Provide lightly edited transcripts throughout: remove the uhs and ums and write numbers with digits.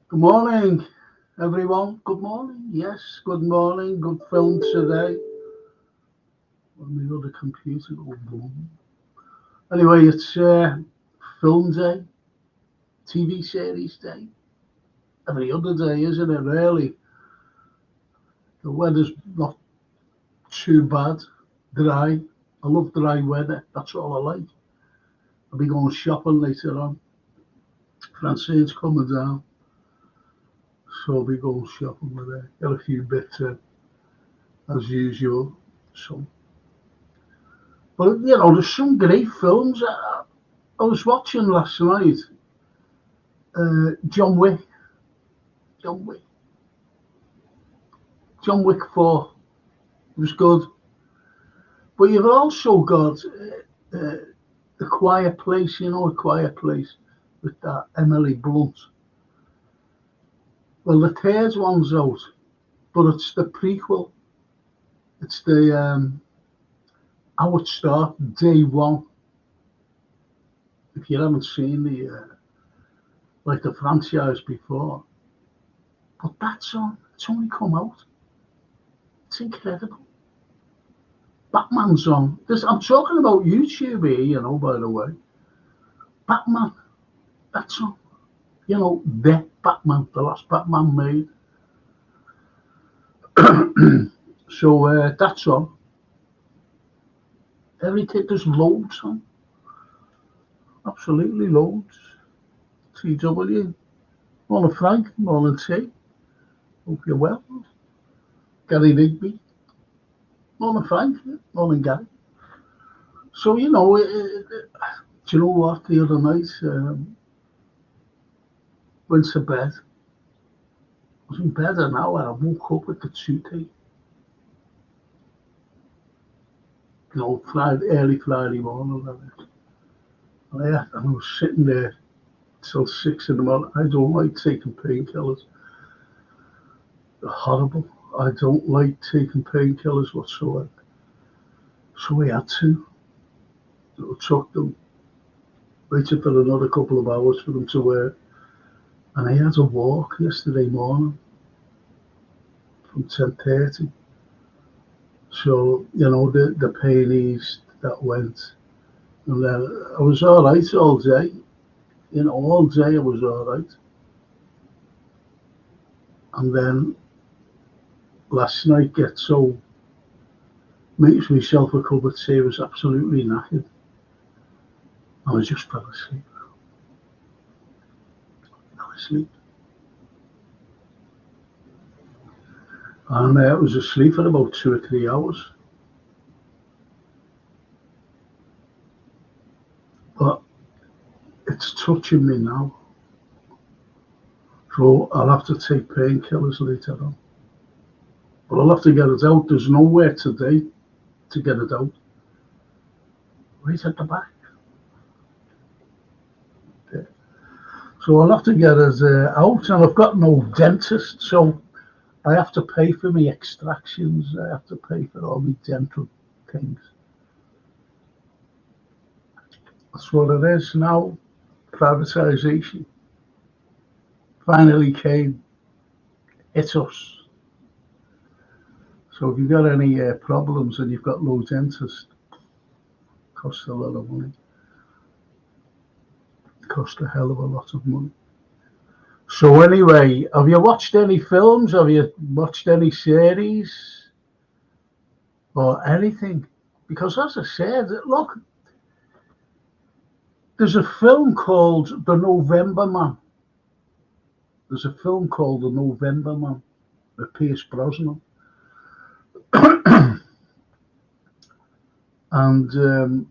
Good morning, everyone. Good morning. Yes, good morning. Good film today. On the other computer. Oh, boom. Anyway, it's film day, TV series day. Every other day, isn't it? Really, the weather's not too bad. Dry. I love dry weather. That's all I like. I'll be going shopping later on. Francine's coming down, so I'll be going shopping with her. Got a few bits as usual. So, but there's some great films. I was watching last night. John Wick, John Wick, John Wick 4 was good, but you've also got a Quiet Place. You know, a Quiet Place with that Emily Blunt. Well, the third one's out, but it's the prequel. It's the how it started, day one. If you haven't seen the franchise before, but that's on. It's only come out. It's incredible. Batman's on. I'm talking about YouTube here, by the way. Batman, that's on. The Batman, the last Batman made. So that's on. Everything, there's loads on. Absolutely loads. TW. Morning, Frank. Morning, T. Hope you're well. Gary Rigby. Morning, Frank. Morning, Gary. So, do you know what? The other night, went to bed. I was in bed an hour. I woke up with the toothache. Early Friday morning. I was sitting there till 6 in the morning. I don't like taking painkillers. They're horrible. I don't like taking painkillers whatsoever. So I had to. I took them, waited for another couple of hours for them to wear. And I had a walk yesterday morning from 10:30. So, the pain eased, that went. And then I was all right all day. All day I was all right. And then last night get so makes myself a cup of tea. I was absolutely knackered. I just fell asleep. Fell asleep. And I was asleep for about 2 or 3 hours. But it's touching me now. So I'll have to take painkillers later on. But I'll have to get it out. There's nowhere today to get it out. Right at the back. There. So I'll have to get it out, and I've got no dentist, so I have to pay for my extractions. I have to pay for all my dental things. That's what it is now. Privatisation finally came. Hit us. So if you've got any problems and you've got no dentist, it costs a lot of money. It costs a hell of a lot of money. So anyway, have you watched any films? Have you watched any series or anything? Because as I said, look, there's a film called The November Man. There's a film called The November Man with Pierce Brosnan. And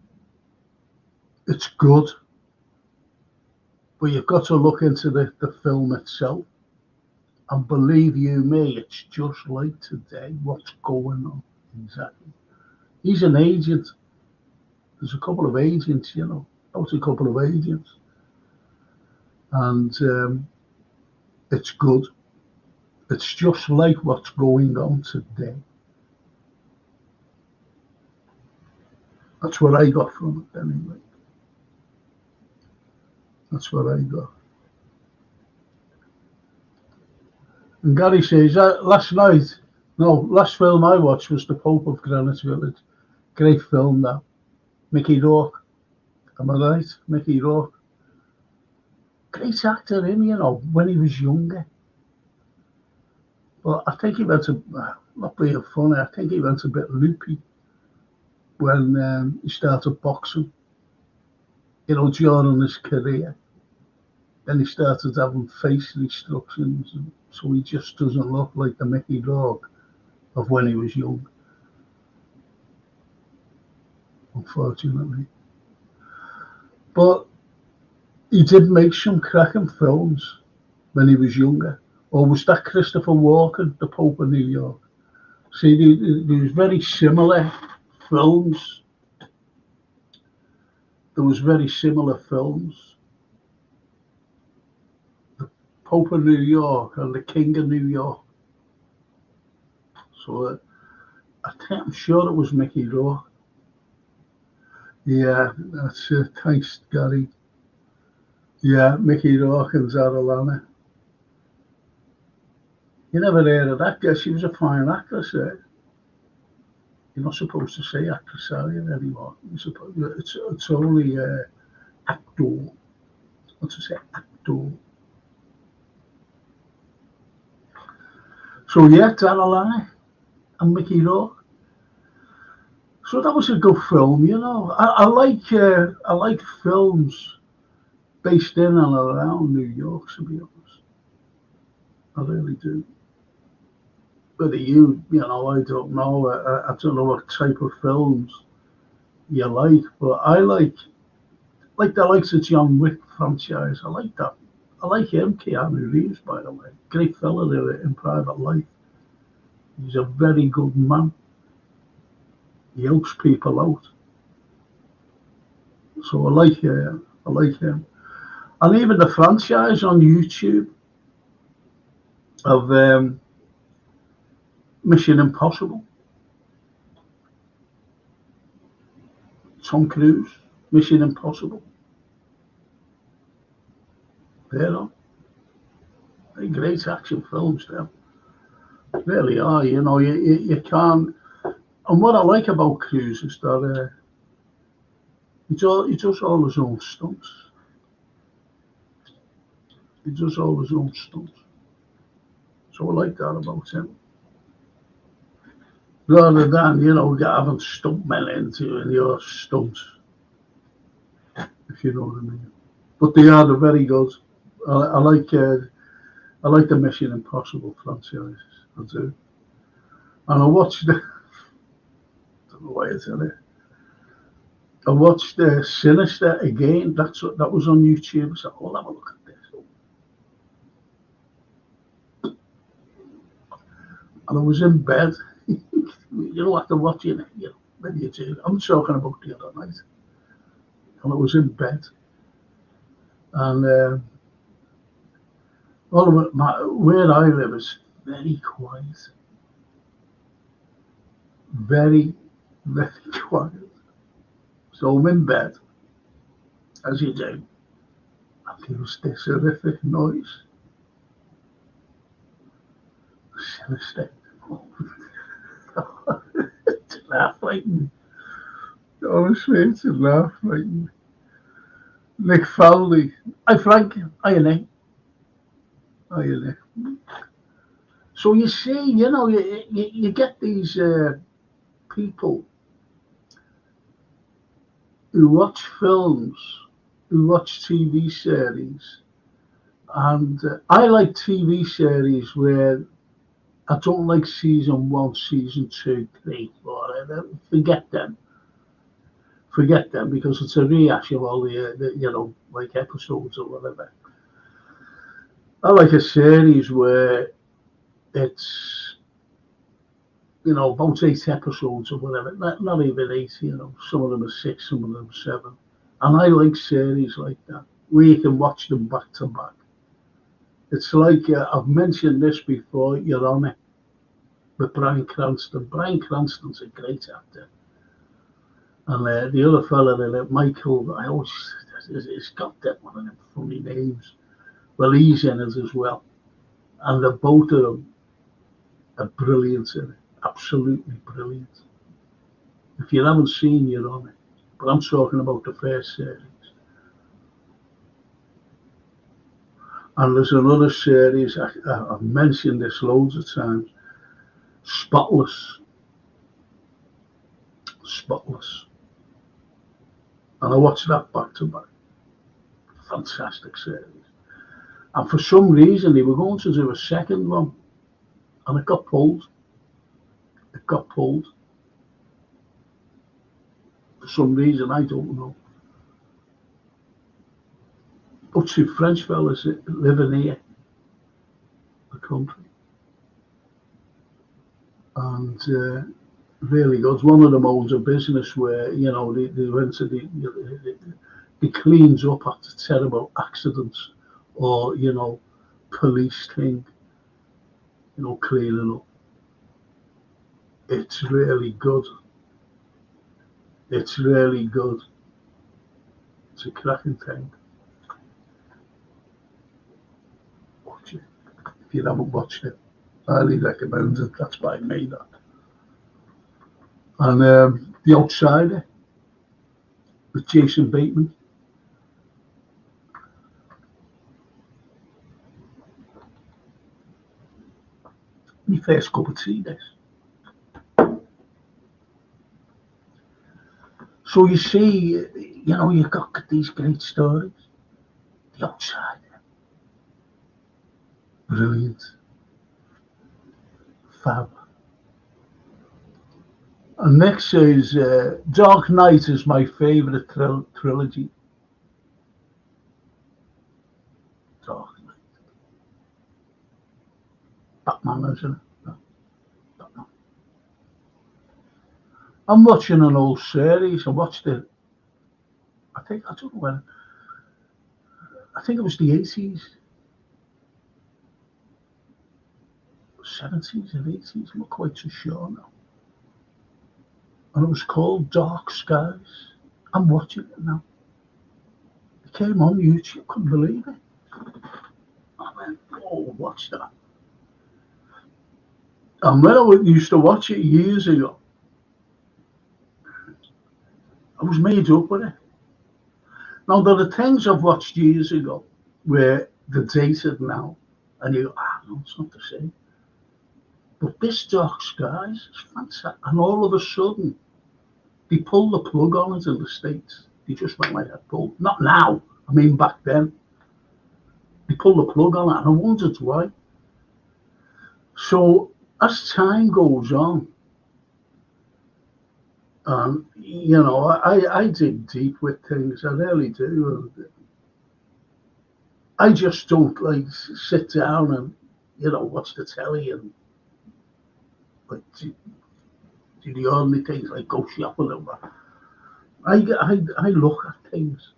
it's good. But you've got to look into the film itself. And believe you me, it's just like today. What's going on? Exactly. He's an agent. There's a couple of agents, Out a couple of agents. And it's good. It's just like what's going on today. That's what I got from it anyway. That's what I got. And Gary says that last film I watched was The Pope of Greenwich Village. Great film that. Mickey Rourke. Am I right? Mickey Rourke. Great actor when he was younger. But I think he went not being funny, I think he went a bit loopy when he started boxing, during his career. Then he started having face restrictions, and so he just doesn't look like the Mickey Rourke of when he was young, unfortunately. But he did make some cracking films when he was younger. Or was that Christopher Walken, The Pope of New York? See, there was very similar films. There was very similar films. The Pope of New York and the King of New York. So I'm sure it was Mickey Rourke. Yeah, that's it. Thanks, Gary. Yeah, Mickey Rourke and Zara Lana. You never heard of that girl. She was a fine actress. You're not supposed to say actress, are you, anymore? It's only actor. What to say, actor. So yeah, Zara Lana and Mickey Rourke. So that was a good film, I like films based in and around New York, to be honest. I really do. Whether I don't know. I don't know what type of films you like, but I like the likes of John Wick franchise. I like that. I like him, Keanu Reeves, by the way. Great fella there in private life. He's a very good man. He helps people out. So I like him. And even the franchise on YouTube of Mission Impossible. Tom Cruise, Mission Impossible. They're great action films there. Really are, you can't. And what I like about Cruise is that he does all his own stunts. He does all his own stunts. So I like that about him. Rather than, having stuntmen into your stunts, if you know what I mean. But they are very good. I like the Mission Impossible franchise. I do. And I watched I don't know why I tell it. I watched Sinister again. That was on YouTube. I said, "Oh, have a look at this." And I was in bed. After watching it, when you do. I'm talking about the other night. And I was in bed. And where I live is very quiet. Very, very quiet. So I'm in bed, as you do. And there's this horrific noise. Sinister. It's laugh frightening. Honestly, it's a laugh frightening. Nick Fowley. Hi Frank. Hiya Nick. Hiya Nick. So you see, you get these people who watch films, who watch TV series, and I like TV series where I don't like season 1, season 2, 3, 4. Forget them. Forget them because it's a rehash of all the like episodes or whatever. I like a series where it's about 8 episodes or whatever. Not even 8. Some of them are 6, some of them are 7. And I like series like that where you can watch them back to back. It's like I've mentioned this before. You're on it with Bryan Cranston. Bryan Cranston's a great actor. And the other fella in it, Michael, he's got that one of them funny names. Well, he's in it as well. and the both of them are brilliant in it, absolutely brilliant. If you haven't seen, you're on it. But I'm talking about the first series. And there's another series, I've mentioned this loads of times, Spotless. Spotless. And I watched that back to back. Fantastic series. And for some reason, they were going to do a second one. And it got pulled. It got pulled. For some reason, I don't know. But two French fellas living here, the country. And really good. One of them owns a business where, they went to he cleans up after terrible accidents or, police thing, cleaning up. It's really good. It's really good. It's a cracking thing. Watch it. If you haven't watched it, I highly recommend it. That's by me, that. And The Outsider with Jason Bateman. My first cup of tea, this. So you see, you've got these great stories. The Outsider. Brilliant. Fab. And next is Dark Knight is my favourite trilogy. Dark Knight. Batman, isn't it? No, Batman. I'm watching an old series. I watched it. I don't know when. I think it was the 80s, 70s and 80s. I'm not quite too sure now. And it was called Dark Skies. I'm watching it now. It came on YouTube. Couldn't believe it. I went, oh, watch that. And when I used to watch it years ago, I was made up with it. Now, there are things I've watched years ago where they're dated now, and you go, no, it's not the same. But this Dark Skies is fantastic. And all of a sudden, they pulled the plug on it in the States. They just went like that, pulled. Not now, I mean back then. They pulled the plug on it, and I wondered why. So, as time goes on, I dig deep with things, I really do. I just don't like sit down and, watch the telly and like do the ordinary things like go shopping and that. I look at things.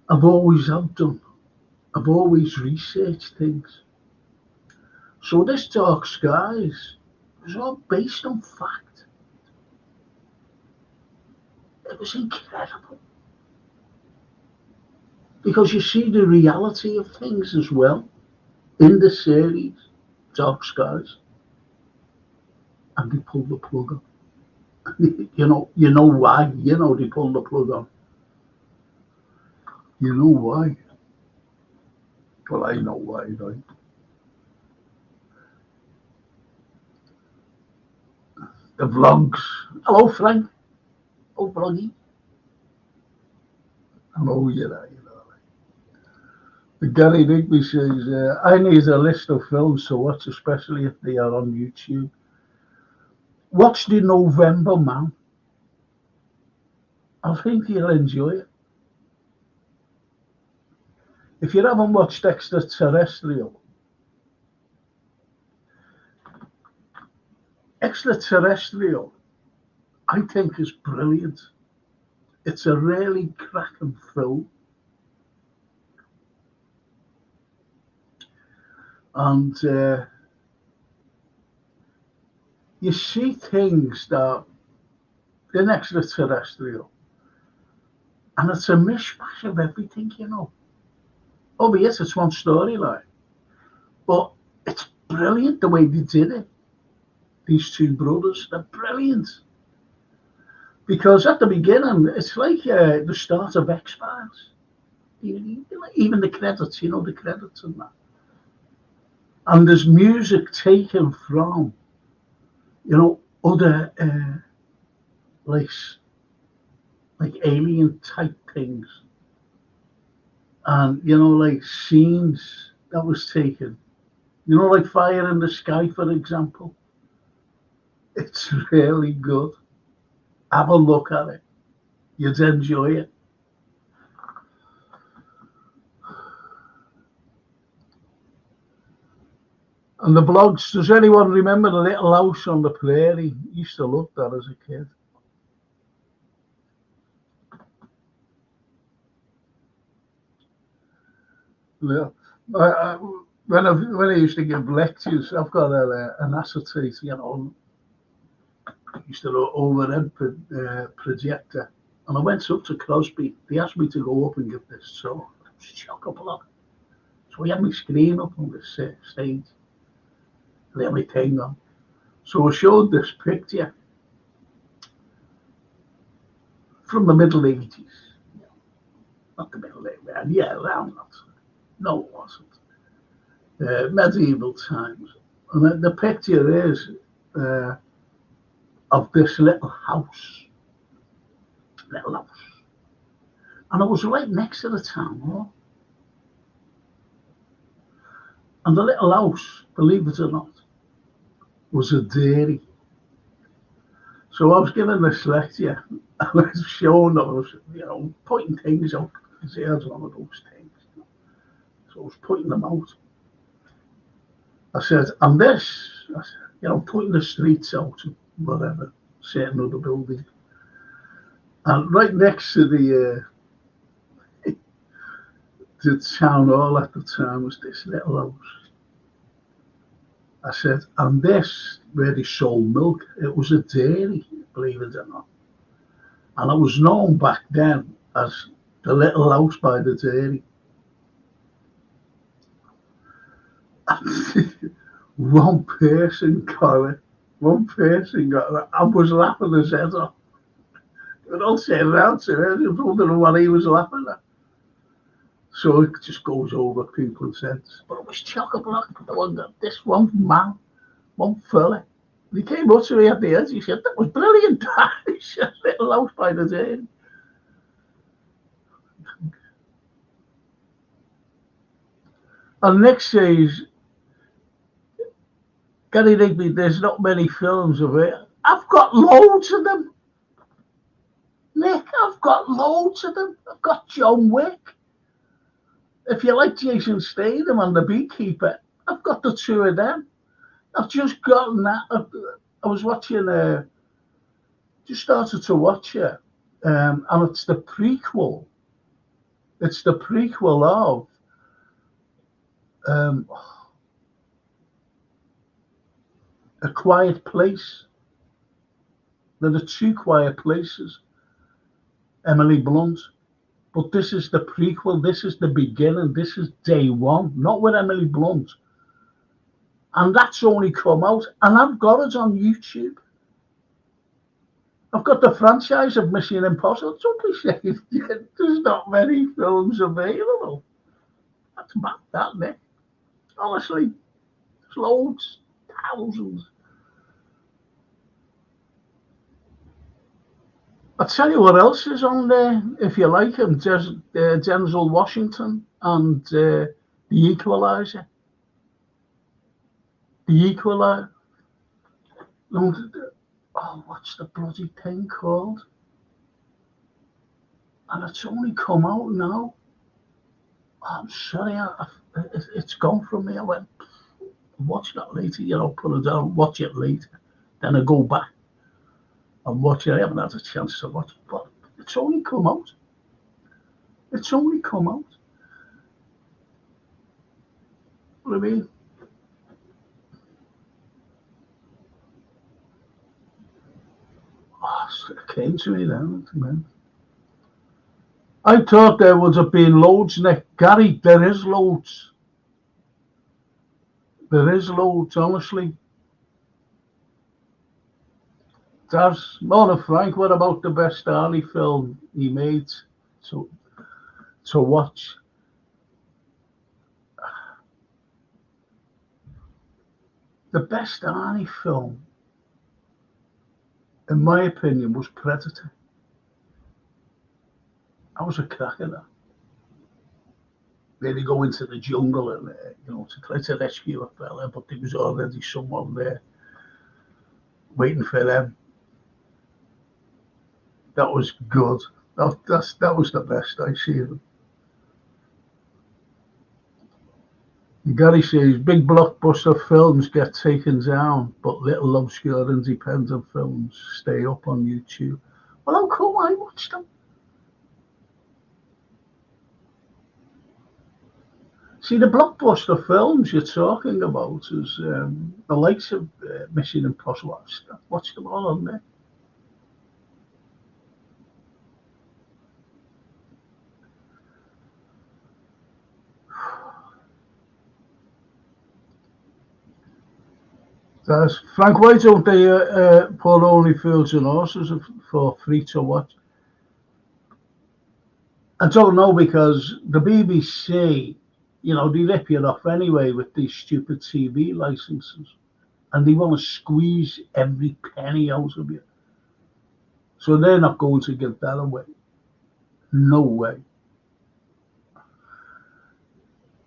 I've always have done. I've always researched things. So this Dark Skies was all based on fact. It was incredible. Because you see the reality of things as well in the series, Dark Skies. And they pulled the plug on. You know why? They pulled the plug on. You know why? Well, I know why, right? The vlogs. Hello, Frank. Oh, vloggy. Hello, Gary Rigby says, I need a list of films to watch, especially if they are on YouTube. Watch The November Man. I think you'll enjoy it. If you haven't watched Extraterrestrial, I think is brilliant. It's a really cracking film. And you see things that in Extraterrestrial, and it's a mishmash of everything, Oh, but yes, it's one storyline. But it's brilliant the way they did it. These two brothers, they're brilliant. Because at the beginning, it's like the start of X-Files. Even the credits, the credits and that. And there's music taken from, other like alien type things, and like scenes that was taken. Like Fire in the Sky, for example. It's really good. Have a look at it. You'd enjoy it. And the blogs, does anyone remember the Little House on the Prairie? Used to love that as a kid. Yeah. When I used to give lectures, I've got an acetate, used to overhead projector. And I went up to Crosby. They asked me to go up and give this talk. Chock-a-block. So we had my screen up on the stage. And then we came on. So I showed this picture from the Middle Ages. Not the Middle Ages, yeah, around that. No, it wasn't. Medieval times. And the picture is of this little house. And it was right next to the town hall. And the little house, believe it or not, was a dairy. So I was giving this lecture, and I was showing them, I was, pointing things out, because here's one of those things. So I was pointing them out. I said, and this, pointing the streets out, whatever, certain other building. And right next to the town hall at the time was this little house. I said, and this, where they sold milk, it was a dairy, believe it or not. And it was known back then as the Little House by the Dairy. One person got it. I was laughing his head off. They were all sitting around to it. I was wondering what he was laughing at. So it just goes over people's heads. But it was chock-a-block. This one man, one fella, he came up to me at the edge. He said, that was brilliant. He said, Little House by the Dairy. And Nick says, Gary Rigby, there's not many films of it. I've got loads of them. Nick, I've got loads of them. I've got John Wick. If you like Jason Statham and The Beekeeper, I've got the two of them. I've just gotten that. I was watching, just started to watch it, and it's the prequel. It's the prequel of A Quiet Place. There are two quiet places. Emily Blunt. But this is the prequel. This is the beginning. This is day one. Not with Emily Blunt. And that's only come out. And I've got it on YouTube. I've got the franchise of Mission Impossible. Don't be saying there's not many films available. That's mad, that, Nick. Honestly, there's loads. Thousands. I'll tell you what else is on there, if you like him. There's Denzel Washington and The Equalizer. The Equalizer. Oh, what's the bloody thing called? And it's only come out now. Oh, I'm sorry, it's gone from me. I went, watch that later, put it down, watch it later. Then I go back and watch it. I haven't had a chance to watch it, but it's only come out. It's only come out. What I mean? Oh, it came to me then, man. I thought there would have been loads, Nick. Gary, there is loads. There is loads, honestly. There's Mona Frank. What about the best Arnie film he made to to watch? The best Arnie film, in my opinion, was Predator. I was a cracker. That really go into the jungle and to try to rescue a fella, but there was already someone there waiting for them. That was good. That was the best I seen. Gary says big blockbuster films get taken down, but little obscure independent films stay up on YouTube. Well, how come I watched them? See, the blockbuster films you're talking about is the likes of Mission Impossible. I've watched them all on there. There's Frank. Why don't they put only Fields and Horses for free to watch? I don't know because the BBC, they rip you off anyway with these stupid TV licenses, and they want to squeeze every penny out of you. So they're not going to give that away. No way.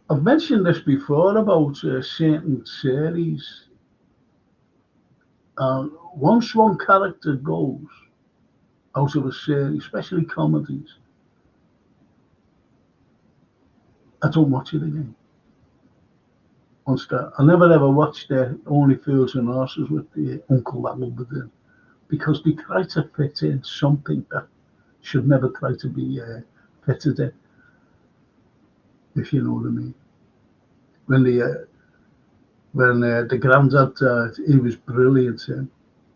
I've mentioned this before about certain series. Once one character goes out of a series, especially comedies, I don't watch it again. Once that, I never ever watched Only Fools and Horses with the Uncle that will be in because they try to fit in something that should never try to be fitted in, if you know what I mean. When the granddad died, he was brilliant,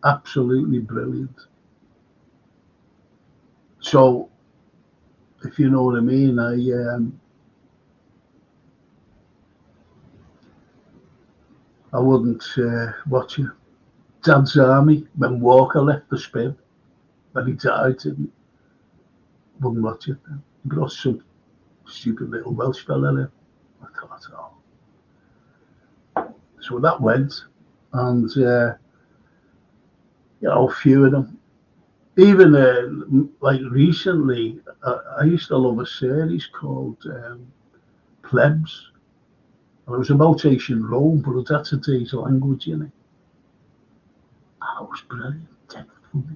absolutely brilliant. So, if you know what I mean, I wouldn't watch it. Dad's Army, when Walker left the spin, when he died, wouldn't watch it. He brought some stupid little Welsh fella in. I thought, so that went, and a few of them. Even like recently, I used to love a series called Plebs. And it was about ancient Rome, but it's at today's language in it. Oh, it was brilliant, dead funny,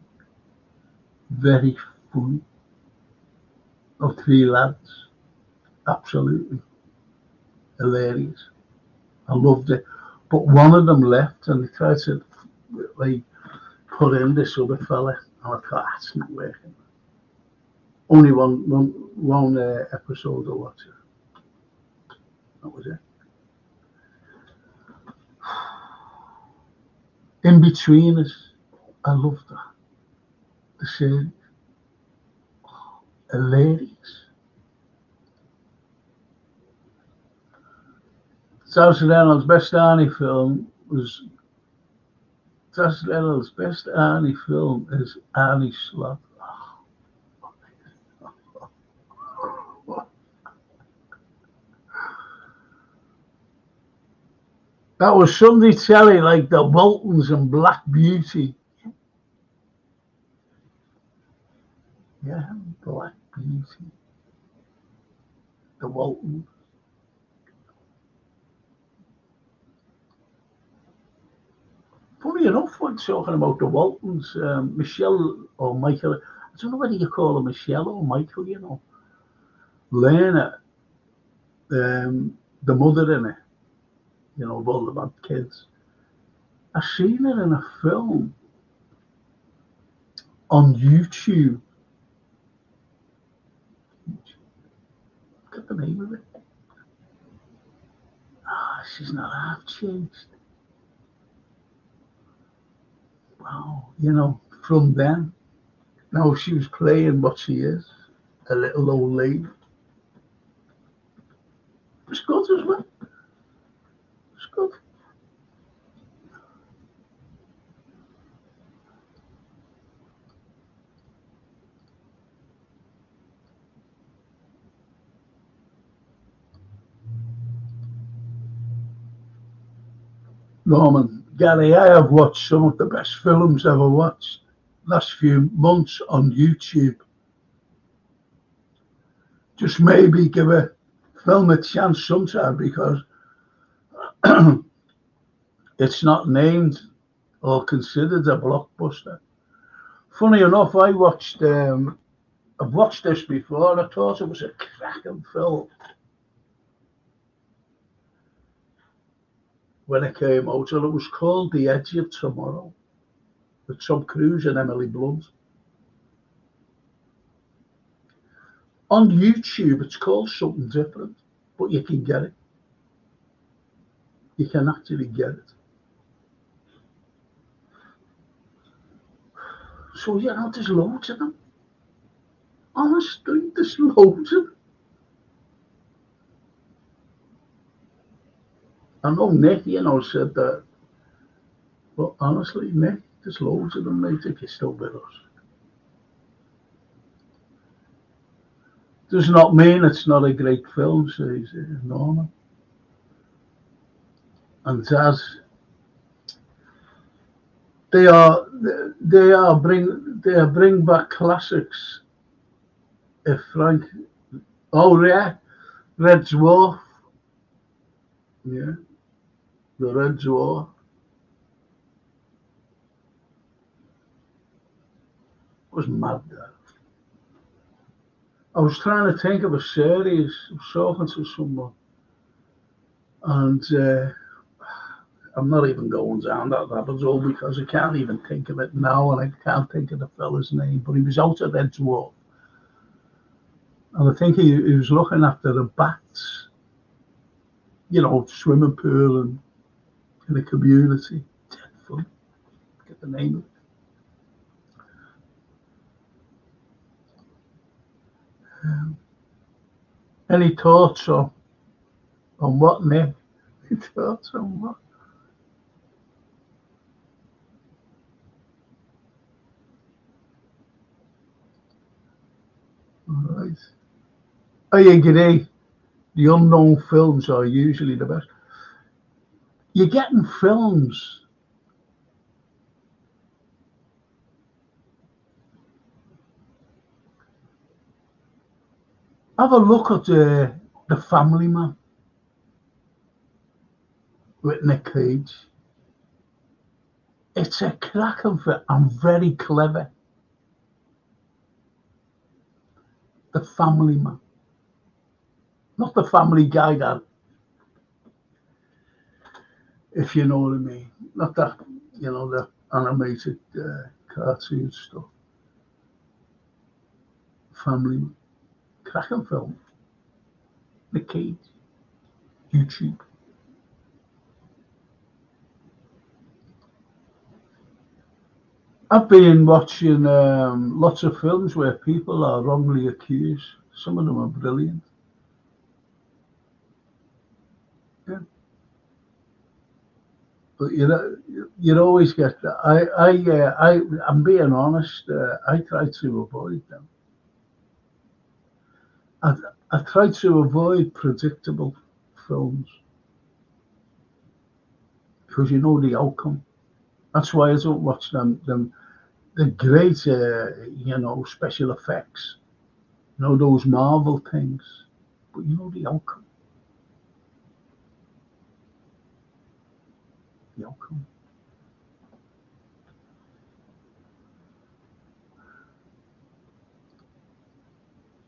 very funny. Of three lads, absolutely hilarious. I loved it. But one of them left, and they tried to like put in this other fella, and I thought that's not working. Only one episode I watched. That was it. In between us, I loved that. The series, hilarious. South Reynolds' best Arnie film was South Reynolds' best Arnie film is Arnie Slot. That was Sunday telly like the Waltons and Black Beauty. Yeah, Black Beauty. The Waltons. Funny enough, when talking about the Waltons, Michelle or Michael, I don't know whether you call her Michelle or Michael, Lena, the mother in it, of all the bad kids. I seen her in a film on YouTube. Get the name of it. She's not half changed. Wow, from then. Now she was playing what she is, a little old lady. It's good as well. It's good. Norman, Gary, I have watched some of the best films ever watched last few months on YouTube. Just maybe give a film a chance sometime because it's not named or considered a blockbuster. Funny enough, I've watched this before and I thought it was a cracking film when it came out, and it was called The Edge of Tomorrow with Tom Cruise and Emily Blunt. On YouTube, it's called something different, but you can get it. You can actually get it. So, there's loads of them. Honestly, there's loads of them. I know Nick, said that. But honestly, Nick, there's loads of them, mate, if you're still with us. Does not mean it's not a great film, says Norman. And Zaz, they bring back classics. If Frank, oh yeah, Red Dwarf, yeah, the Red Dwarf was mad. That I was trying to think of a series. I was talking to someone, and I'm not even going down that rabbit hole because I can't even think of it now, and I can't think of the fella's name. But he was out at Red Dwarf, and I think he was looking after the bats, swimming pool and in the community. Dead fun. Get the name of it. Any thoughts on what, Nick? Any thoughts on what? All right. I agree. The unknown films are usually the best. You're getting films. Have a look at the Family Man with Nick Cage. It's a cracking film and very clever. The Family Man, not the Family Guy, that, if you know what I mean. Not that, the animated cartoon stuff. Family Man, cracking film. Nick Cage, YouTube. I've been watching lots of films where people are wrongly accused. Some of them are brilliant. Yeah. But you always get that. I'm being honest. I try to avoid them. I try to avoid predictable films because you know the outcome. That's why I don't watch them. The great, special effects. Those Marvel things. But you know the outcome. The outcome.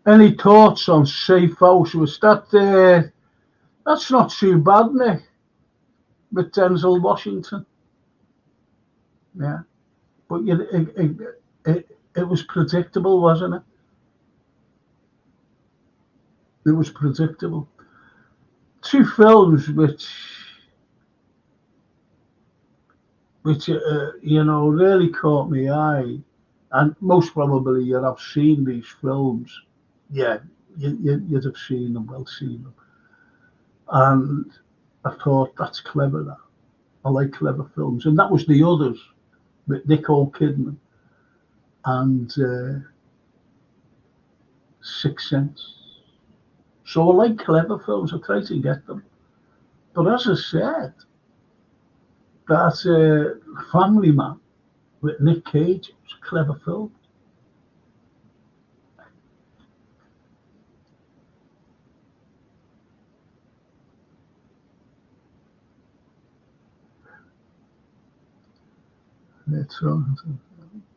Any thoughts on Safe House? Was that? That's not too bad, Nick. With Denzel Washington. Yeah, but it was predictable, wasn't it? It was predictable. Two films which really caught my eye, and most probably you'd have seen these films. Yeah, you'd have seen them, well seen them, and I thought that's clever. That I like clever films, and that was The Others with Nicole Kidman and Sixth Sense. So I like clever films. I try to get them, but as I said, That's a Family Man with Nick Cage. It was a clever film. It's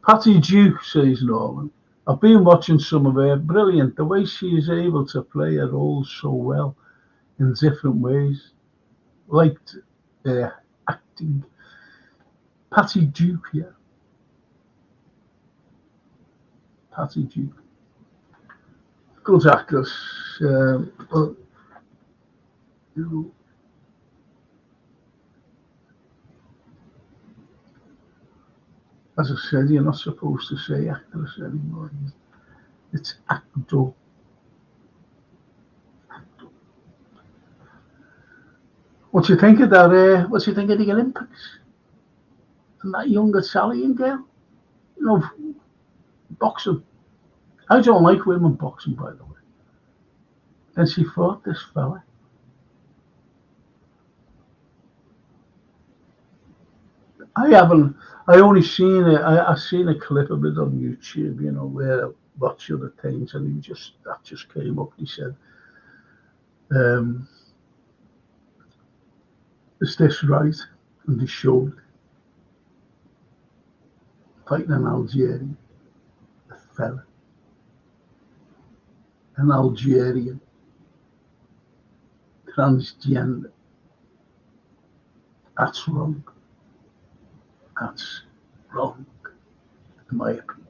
Patty Duke, says Norman. I've been watching some of her. Brilliant. The way she is able to play her roles so well in different ways. Liked acting. Patty Duke, yeah. Patty Duke. Good actress. But, you know, as I said, you're not supposed to say actress anymore. It's actor. What do you think of that? What do you think of the Olympics? And that young Italian girl? You know, boxing. I don't like women boxing, by the way. And she fought this fella. I haven't. I only seen it. I seen a clip of it on YouTube. You know, where I watch other things, and that just came up. He said, um, "Is this right?" And he showed fighting an Algerian, a fella, an Algerian transgender. That's wrong. That's wrong, in my opinion.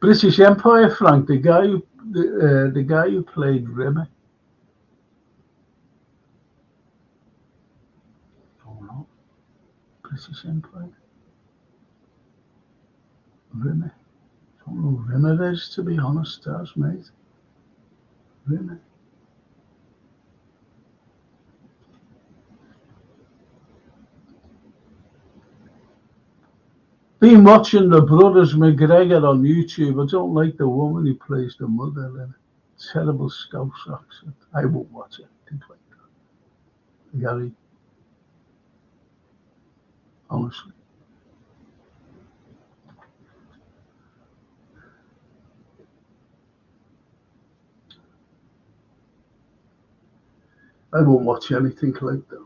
British Empire, Frank, the guy who played Rimmer. Oh no, British Empire, Rimmer. I don't know who Rimmer is, to be honest, as mate. Rimmer. Been watching the Brothers McGregor on YouTube. I don't like the woman who plays the mother in it. Terrible Scouse accent. I won't watch it. Things like that. Gary, honestly. I won't watch anything like that.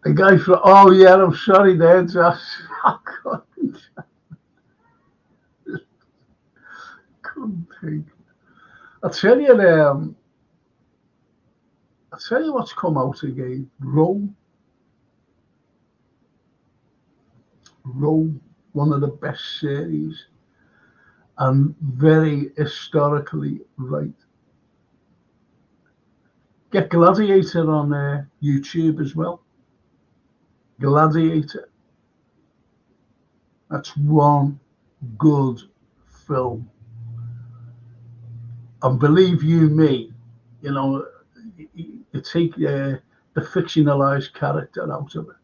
The guy from, oh yeah, I'm sorry there, Josh. I couldn't think. I'll tell you, I'll tell you what's come out again. Rome, one of the best series, and very historically right. Get Gladiator on YouTube as well. Gladiator. That's one good film. And believe you me, you know, you take the fictionalized character out of it,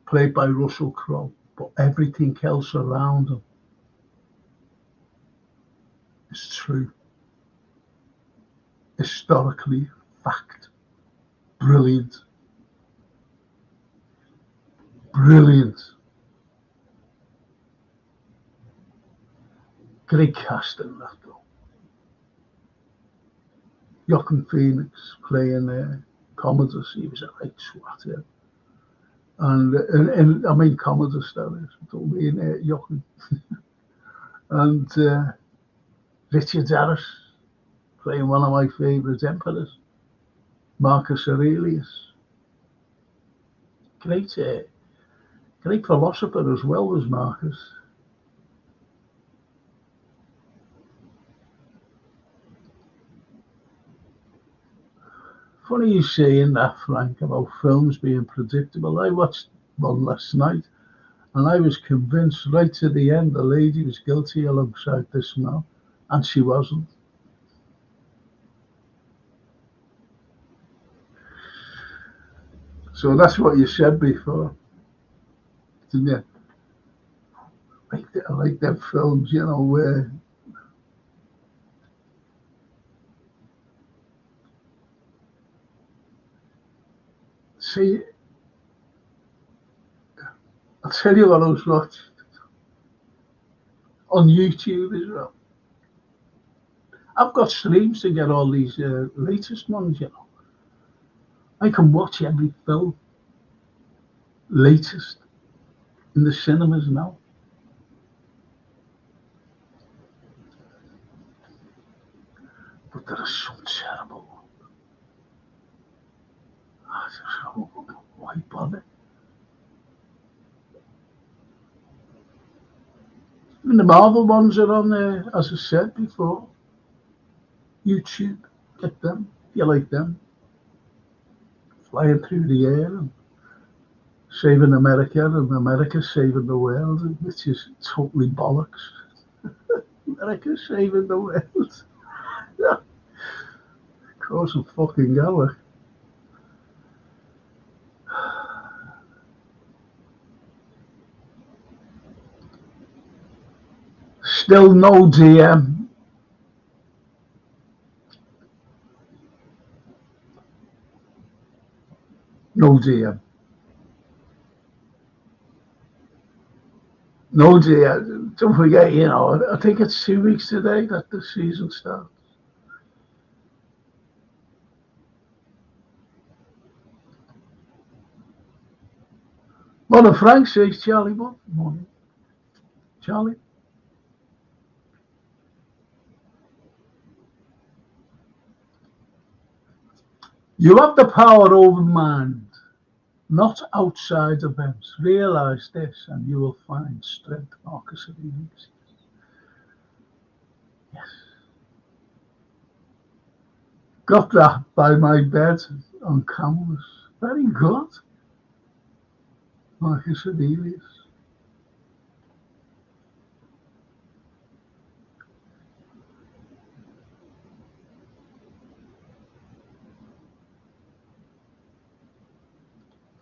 played by Russell Crowe, but everything else around him is true. Historically, fact. Brilliant. Brilliant. Great casting, that though. Joaquin Phoenix playing Commodus, he was a right swat, yeah. And I mean Commodus, that is, don't mean Joaquin. And Richard Harris playing one of my favourite emperors, Marcus Aurelius. Great, great philosopher as well as Marcus. Funny you saying that, Frank, about films being predictable. I watched one last night and I was convinced right to the end the lady was guilty alongside this man, and she wasn't. So that's what you said before, didn't you? I like them films, where see, I'll tell you what I was watching on YouTube as well. I've got streams to get all these latest ones. I can watch every film latest in the cinemas now. But there are some terrible ones. Why bother? I mean, the Marvel ones are on there, as I said before. YouTube, get them if you like them. Flying through the air and saving America and America saving the world, which is totally bollocks. America saving the world. Of course, I'm fucking going. Still no DM. No DM. No DM. Don't forget, I think it's 2 weeks today that the season starts. Morning, Frank, says Charlie. What? Morning, Charlie. You have the power over mind, not outside events. Realize this and you will find strength. Marcus Aurelius. Yes. Got that by my bed on canvas. Very good. Marcus Aurelius.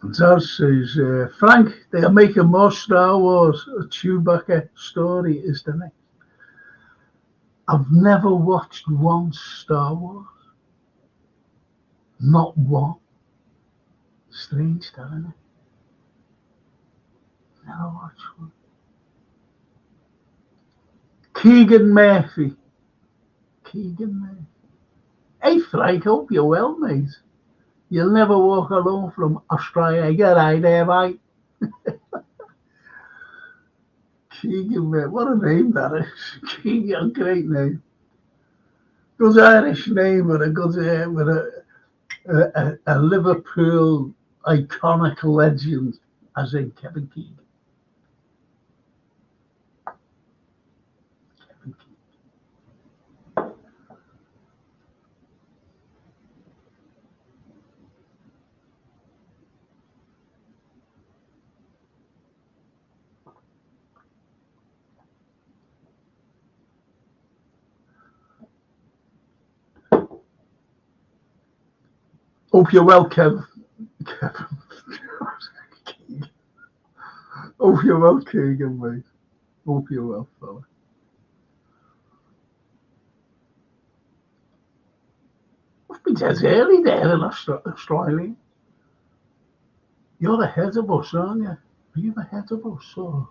And Taz says, Frank, they are making more Star Wars. A Chewbacca story is the next. I've never watched one Star Wars. Not one. Strange, isn't it? Never watched one. Keegan Murphy. Keegan Murphy. Hey, Frank, hope you're well, mate. You'll never walk alone from Australia. Get out there, mate. Keegan Murphy. What a name that is. Keegan, great name. Good Irish name with a Liverpool iconic legend, as in Kevin Keegan. Kevin Keegan. Hope you're well, Kevin. Hope you're well, Keegan, mate. Hope you're well, fella. Must be dead early there in Australia. You're ahead of us, aren't you? Are you ahead of us, or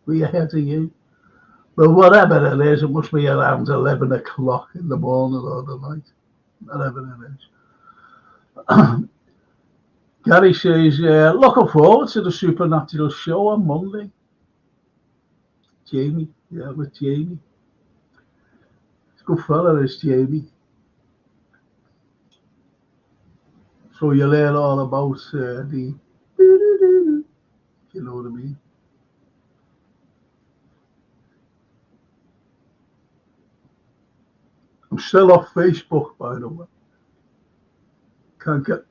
we ahead of you? Well, whatever it is, it must be around 11 o'clock in the morning or the night. Whatever it is. Gary says, looking forward to the Supernatural show on Monday. Jamie, yeah, with Jamie. It's a good fella, is Jamie. So you'll learn all about the, you know what I mean. I'm still off Facebook, by the way. Can't get.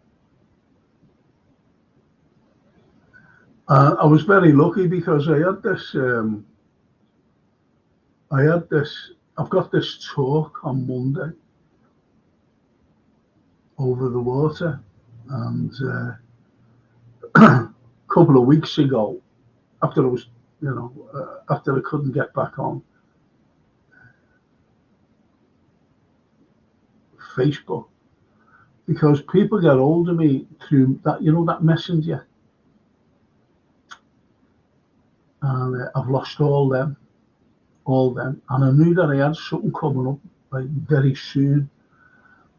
I was very lucky because I had this. I've got this talk on Monday over the water, and a couple of weeks ago, after I was, after I couldn't get back on Facebook, because people get hold of me through that, that messenger, and I've lost all them, and I knew that I had something coming up like very soon.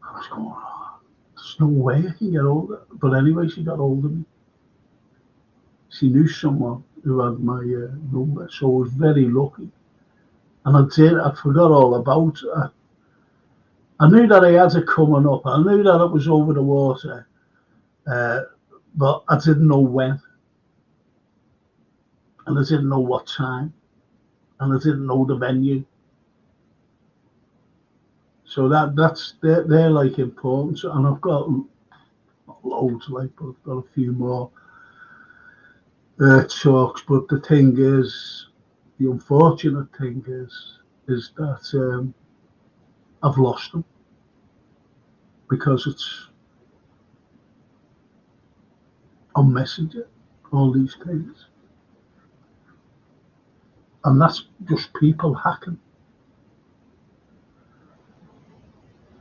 I was going, oh, there's no way I can get hold of it. But anyway, she got hold of me. She knew someone who had my number, so I was very lucky. And I forgot all about it. I knew that I had it coming up. I knew that it was over the water, but I didn't know when, and I didn't know what time, and I didn't know the venue. So they're like important, and I've got loads, like, but I've got a few more talks. But the thing is, the unfortunate thing is that I've lost them because it's on Messenger, all these things, and that's just people hacking.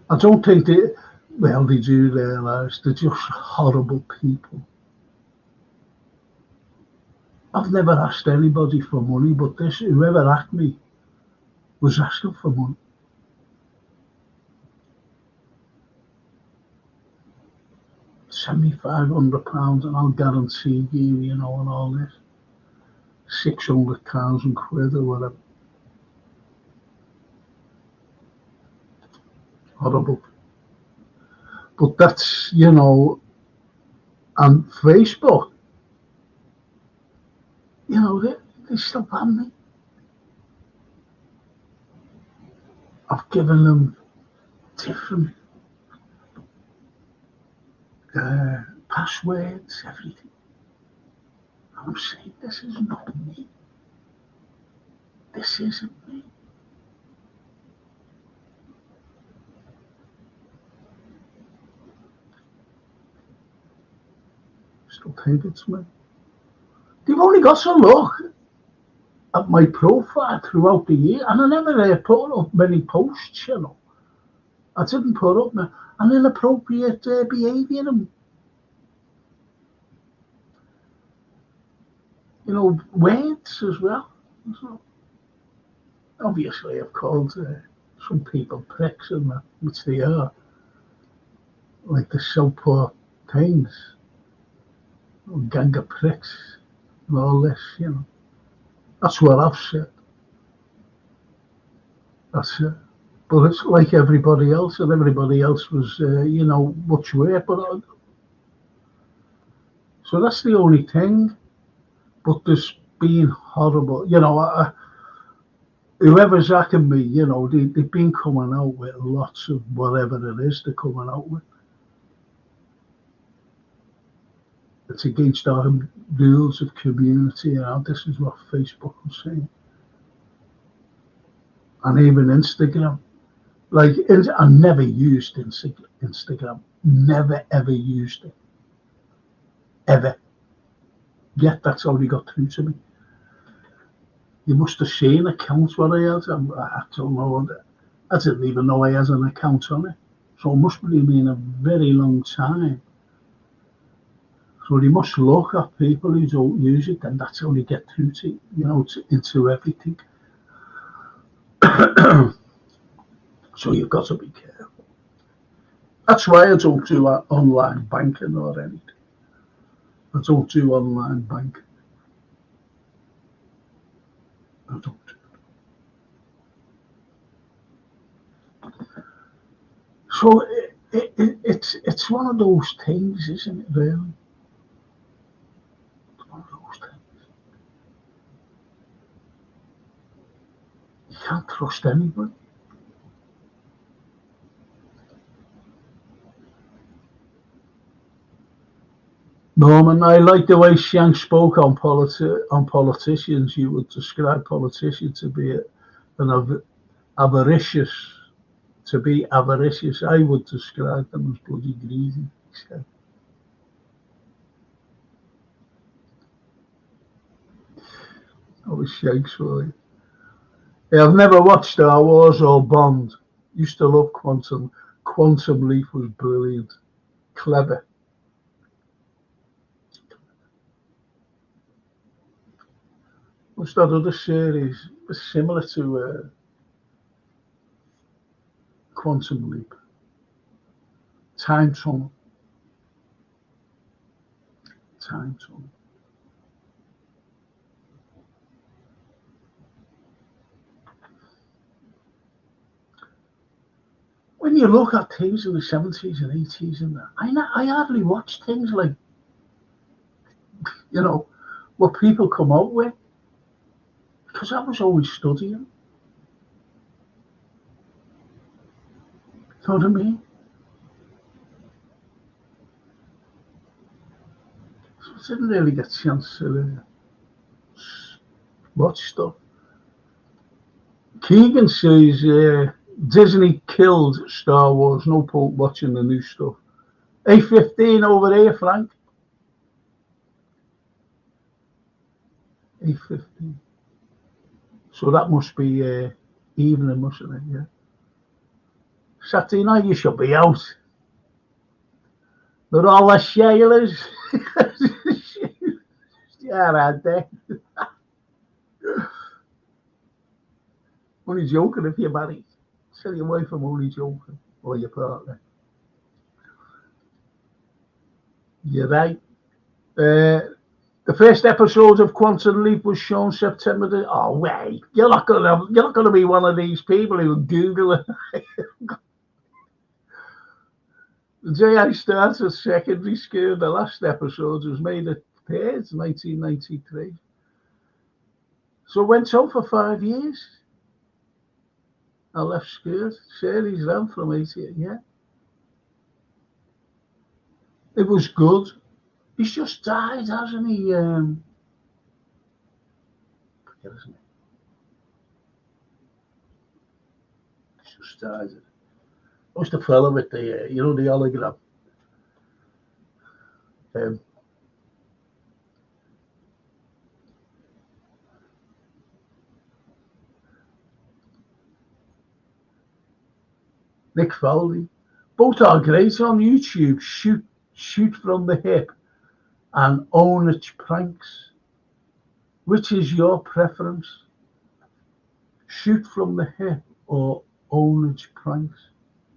I don't think they do realise they're just horrible people. I've never asked anybody for money, but whoever hacked me was asking for money. Send me £500 and I'll guarantee you, and all this. 600,000 quid or whatever. Horrible. But that's, and Facebook, they still ban me. I've given them different passwords, everything. And I'm saying, this is not me. This isn't me. Still think it's me. They've only got to look at my profile throughout the year, and I never put up many posts, I didn't put up an inappropriate behaviour and, words as well. So, obviously, I've called some people pricks, and that, which they are, like the Southport Times, gang of pricks, and all this, That's what I've said. That's it. But it's like everybody else, and everybody else was, much worse. But so that's the only thing. But there's been horrible, whoever's hacking me, they've been coming out with lots of whatever it is they're coming out with. It's against our rules of community, this is what Facebook was saying. And even Instagram. Like, I never used Instagram. Never, ever used it. Ever. Yet that's how they got through to me. You must have seen accounts what I had. I don't know. I didn't even know I had an account on it. So it must have been a very long time. So they must look at people who don't use it, and that's how they get through to, into everything. So you've got to be careful. That's why I don't do online banking or anything. I don't do online banking. I don't. So it's one of those things, isn't it, really? It's one of those things. You can't trust anybody. Norman, I like the way Shank spoke on politicians. You would describe politicians to be an avaricious. To be avaricious, I would describe them as bloody greedy. So, that was Shank's for you. Yeah, I've never watched Star Wars or Bond. Used to love Quantum. Quantum Leap was brilliant, clever. What's that other series? It's similar to Quantum Leap. Time Tunnel. Time Tunnel. When you look at things in the 70s and 80s and that, I hardly watch things like, you know, what people come out with, because I was always studying. You know what I mean? So I didn't really get a chance to watch stuff. Keegan says Disney killed Star Wars. No point watching the new stuff. A15 over here, Frank. A15. So that must be evening, mustn't it? Yeah. Saturday night you should be out. They're all the Shaylas. Yeah, aren't they? Only joking if you're married. Tell your wife I'm only joking. Or your partner. You're right. The first episode of Quantum Leap was shown September. Oh wait, you're not gonna be one of these people who Google it. The day I started secondary school, the last episode was made at Perth, 1993. So I went on for 5 years. I left school. Series ran from 88. Yeah, it was good. He's just died, hasn't he? Isn't he? He's just died. What's the fella with the, the hologram? Nick Foley. Both are great on YouTube. Shoot from the hip and own its pranks. Which is your preference? Shoot from the hip or own its pranks?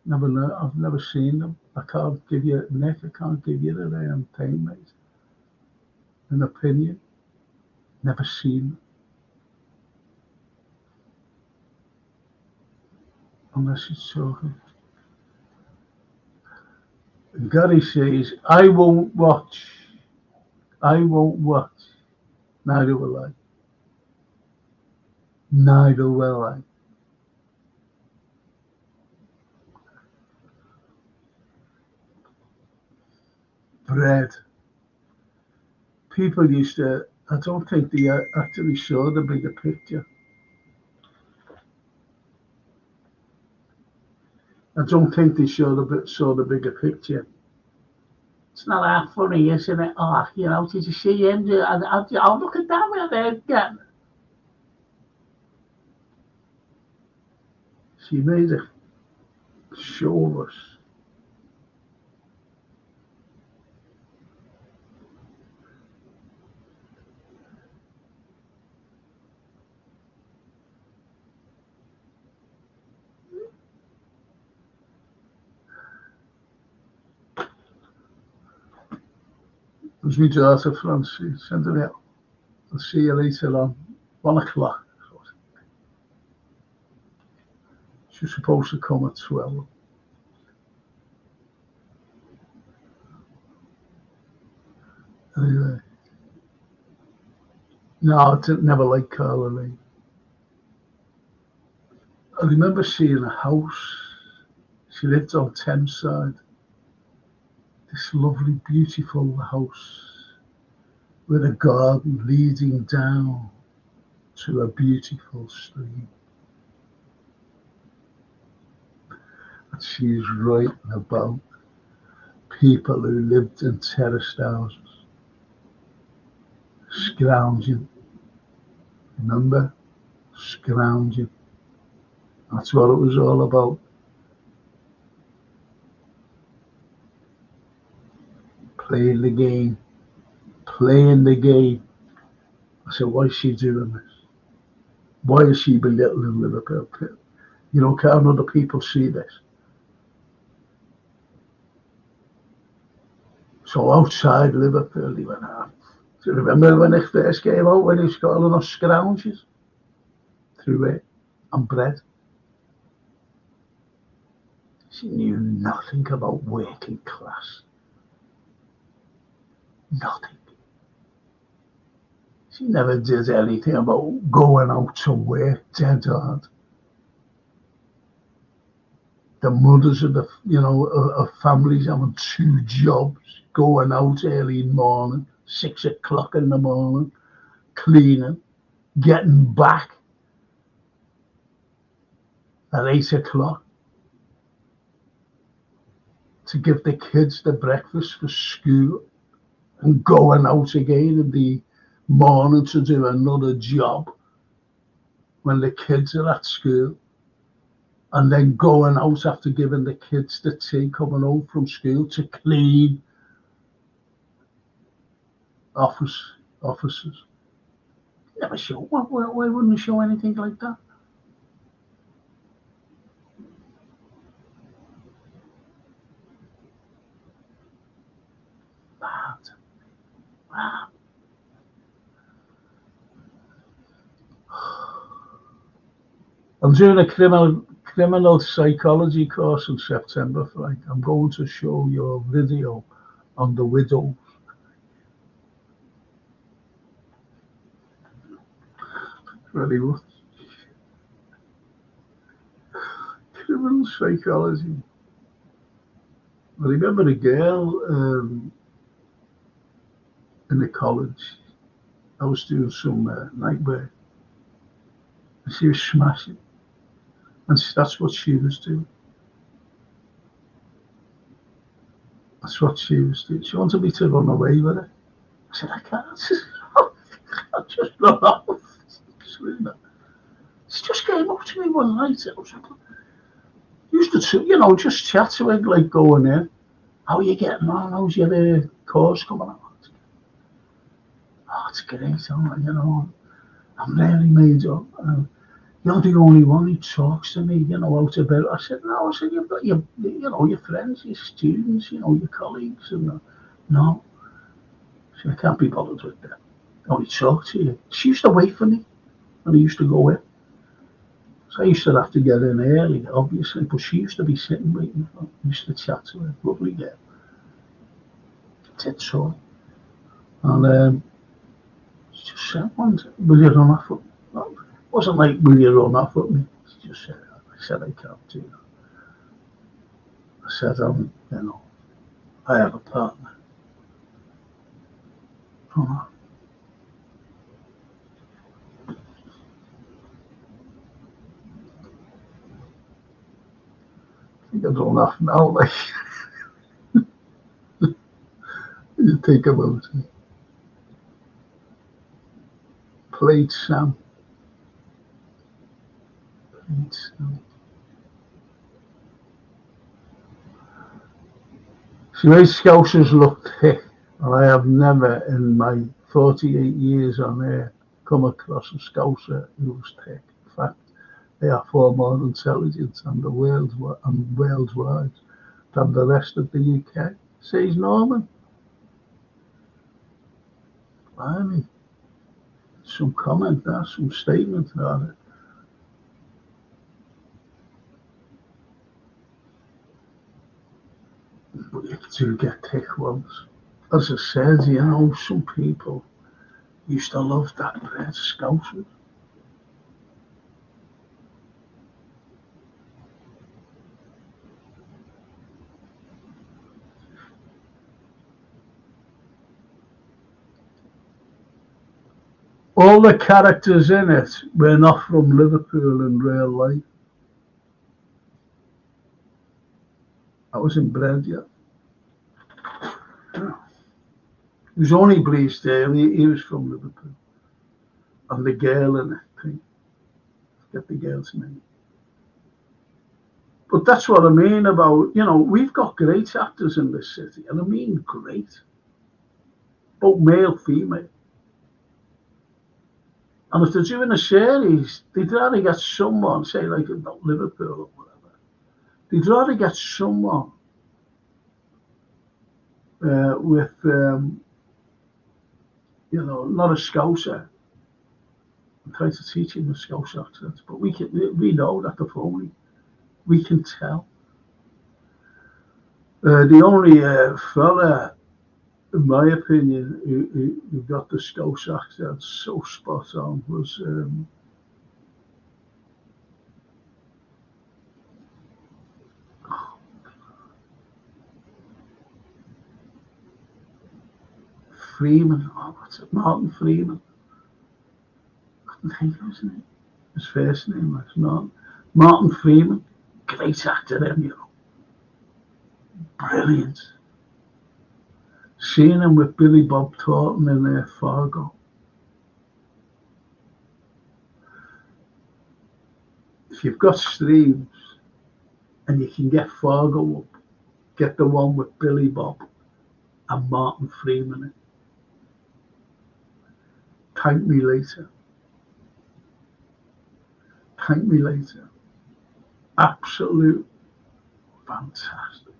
Never know. I've never seen them. I can't give you Nick. I can't give you the thing, mate. An opinion. Never seen them. Unless it's talking. Gary says, I won't watch. I won't watch. Neither will I. Neither will I. Bread. People used to, I don't think they actually saw the bigger picture. I don't think they saw the bigger picture. It's not that funny, isn't it? Oh, did you see him? I'll look at that with there again. She made a show of us. It was my daughter, Francie, sent it out. I'll see you later on 1 o'clock. She's supposed to come at 12. Anyway. No, I didn't never like Carlyle. I remember seeing a house. She lived on Thameside. This lovely, beautiful house. with a garden leading down to a beautiful stream. And she's writing about people who lived in terraced houses, scrounging. Remember? Scrounging. That's what it was all about. Playing the game. Playing the game. I said, why is she doing this? Why is she belittling Liverpool? You know, can't other people see this? So outside Liverpool, he went out. Do you remember when it first came out, when he's got all those scrounges through it and bread? She knew nothing about working class. Nothing. She never did anything about going out to work dead hard. The mothers of the, of families having 2 jobs, going out early in the morning, 6 o'clock in the morning, cleaning, getting back at 8 o'clock to give the kids the breakfast for school and going out again in the morning to do another job when the kids are at school, and then going out after giving the kids the tea coming home from school to clean offices. Never show. Why wouldn't you show anything like that? Bad. Bad. I'm doing a criminal psychology course in September, Frank. I'm going to show your video on the widow. Really what? Criminal psychology. I remember a girl in the college. I was doing some night work, and she was smashing, and that's what she was doing. That's what she was doing. She wanted me to run away with her. I said, I can't. I just run off. She just came up to me one night. I was like, used to, just chat to her, like going in. How are you getting on? How's your course coming on? Oh, it's great. I'm really made up. You're the only one who talks to me, out about. I said, no. I said, you've got your friends, your students, your colleagues, and no. I said, I can't be bothered with that. I only talk to you. She used to wait for me when I used to go in. So I used to have to get in early, obviously, but she used to be sitting waiting for me. I used to chat to her, lovely girl. Did so. And she just said, will you run off with me? Well, it wasn't like, will you run off with me? She just said, I said, I can't do that. I said, I have a partner. Oh, I think I don't laugh now, like, you think about it. Played Sam. Played Sam. She made Scousers look thick, and I have never in my 48 years on air come across a Scouser who was thick. In fact, they are far more intelligent and worldwide than the rest of the UK, says Norman. Blimey, some comment there, some statement there. But you do get thick ones. As I said, some people used to love that bread, Scousers. all the characters in it were not from Liverpool in real life. I wasn't bred yet. It was only Bleasdale. He was from Liverpool. And the girl in it, get the girl's name. But that's what I mean about, we've got great actors in this city, and I mean great. Both male, female. And if they're doing a series, they'd rather get someone, say like about Liverpool or whatever, they'd rather get someone with, not a Scouser. I'm trying to teach him the Scouse accent, but we know that the phony. We can tell. The only fella, in my opinion, who got the Scouse accent so spot on was Freeman. Oh, what's it? Martin Freeman. I couldn't think of his name. His first name was Martin Freeman. Great actor, then, Brilliant. Seeing him with Billy Bob Thornton in Fargo. If you've got streams and you can get Fargo up, get the one with Billy Bob and Martin Freeman in. Thank me later. Thank me later. Absolute fantastic.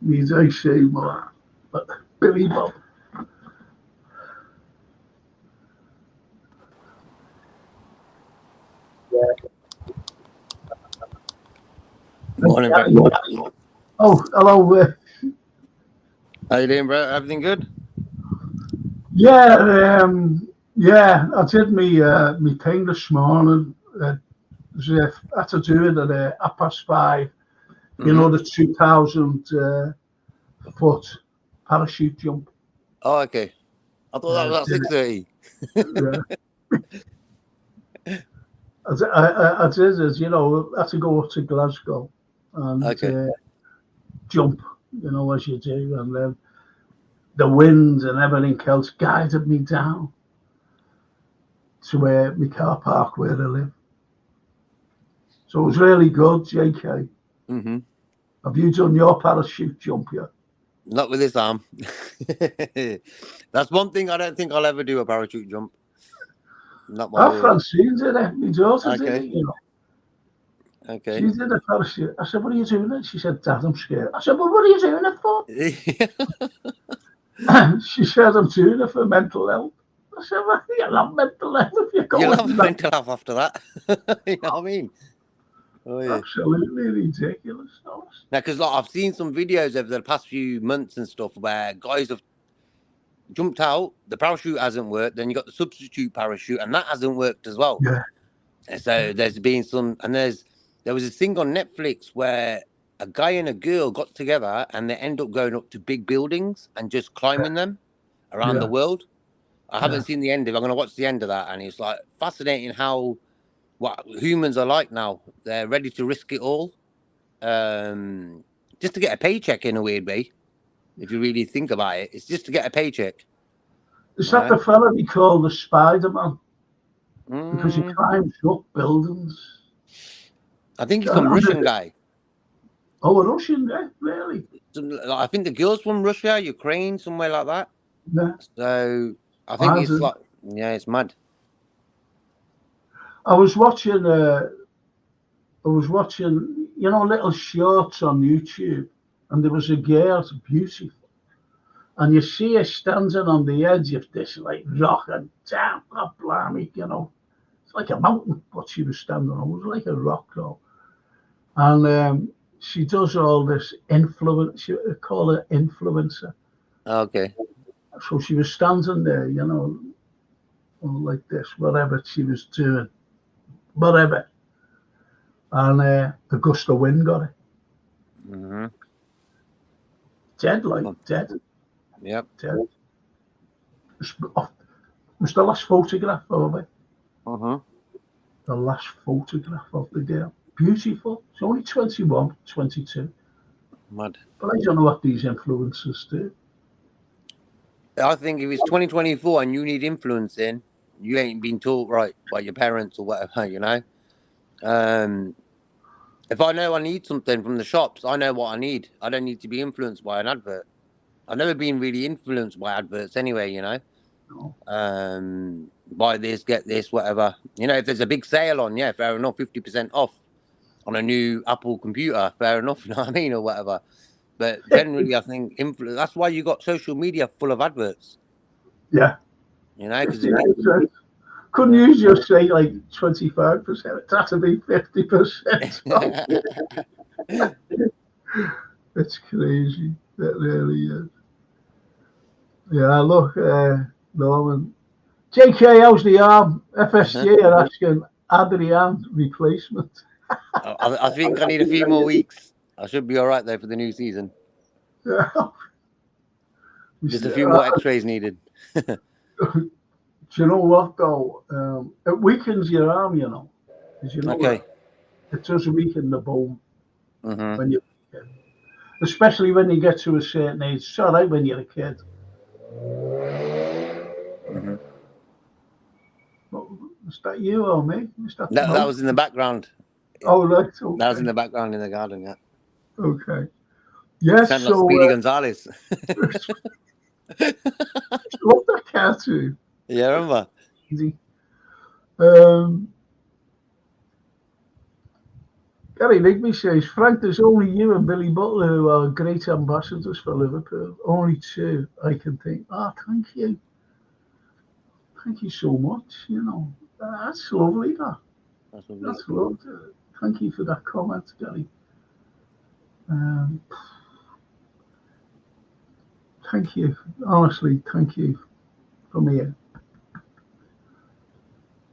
Needs I say more, but Billy Bob. Morning, bro. Oh, hello. How you doing, bro? Everything good? Yeah, I did me thing this morning. I had to do it at 5:30. You know, the 2,000 foot parachute jump. Oh, okay. I thought that was at 6:30. I did it, I had to go up to Glasgow and jump, as you do, and then the wind and everything else guided me down to my car park where I live. So it was really good, JK. Mm-hmm. Have you done your parachute jump yet? Not with this arm. That's one thing I don't think I'll ever do, a parachute jump. Not my Francine did it. My daughter did it, Okay. She did a parachute. I said, what are you doing it? She said, Dad, I'm scared. I said, well, what are you doing it for? She said, I'm doing it for mental health. I said, well, you'll have mental health if you're going. You'll have mental health after that. You know what I mean? Oh, yeah. Absolutely ridiculous. Now, because I've seen some videos over the past few months and stuff where guys have jumped out, the parachute hasn't worked, then you got the substitute parachute, and that hasn't worked as well. Yeah. And so there's been some, and there was a thing on Netflix where a guy and a girl got together and they end up going up to big buildings and just climbing them around the world. I haven't seen the end of it. I'm going to watch the end of that, and it's like fascinating how what humans are like now. They're ready to risk it all, just to get a paycheck in a weird way. If you really think about it, it's just to get a paycheck. Is that the fella we call the Spider-Man? Because he climbs up buildings. I think he's some Russian guy. Oh, a Russian guy? Really? I think the girl's from Russia, Ukraine, somewhere like that. Yeah. So I think it's like, it's mad. I was watching, little shorts on YouTube, and there was a girl, beautiful, and you see her standing on the edge of this like rock, and damn, God blimey, it's like a mountain what she was standing on. It was like a rock though, and she does all this influence. She call her influencer. Okay. So she was standing there, like this, whatever she was doing. Whatever. And a gust of wind got it. Mm-hmm. Dead, like, Oh, dead, yep. dead. Was the last photograph of it? Uh-huh. The last photograph of the girl. Beautiful. She's only 21, 22. Mad. But I don't know what these influencers do. I think if it's 2024 and you need influencing, you ain't been taught right by your parents or whatever, you know. If I know I need something from the shops, I know what I need. I don't need to be influenced by an advert. I've never been really influenced by adverts anyway, you know. No. Buy this, get this, whatever. You know, if there's a big sale on, yeah, fair enough, 50% off on a new Apple computer, fair enough, you know what I mean, or whatever. But generally, I think that's why you got social media full of adverts, Yeah. you know, because 50%. Couldn't yeah. you just say like 25%? It had to be 50%. It's crazy. It really is. Yeah, look, Norman. JK, how's the arm? FSG are asking Adrian replacement. I think I need a few more weeks. I should be all right though for the new season. Just a few more X-rays needed. Do you know what though? It weakens your arm, you know. Did you know Okay. that? It does weaken the bone Mm-hmm. when you, especially when you get to a certain age. It's all right when you're a kid. Mm-hmm. Is that you or me? Is that the That mouse? was in the background. Oh, right. That was in Okay. the background in the garden. Yeah. Okay. Yes. Sound like So, Speedy Gonzales. love that cartoon. Yeah, remember? Easy. Um, Gary Rigby says, Frank, there's only you and Billy Butler who are great ambassadors for Liverpool. Only two, I can think. Ah, thank you. Thank you so much. You know, that's lovely, that. That's lovely. That's lovely. Thank you for that comment, Gary. Um, thank you. Honestly, thank you from here.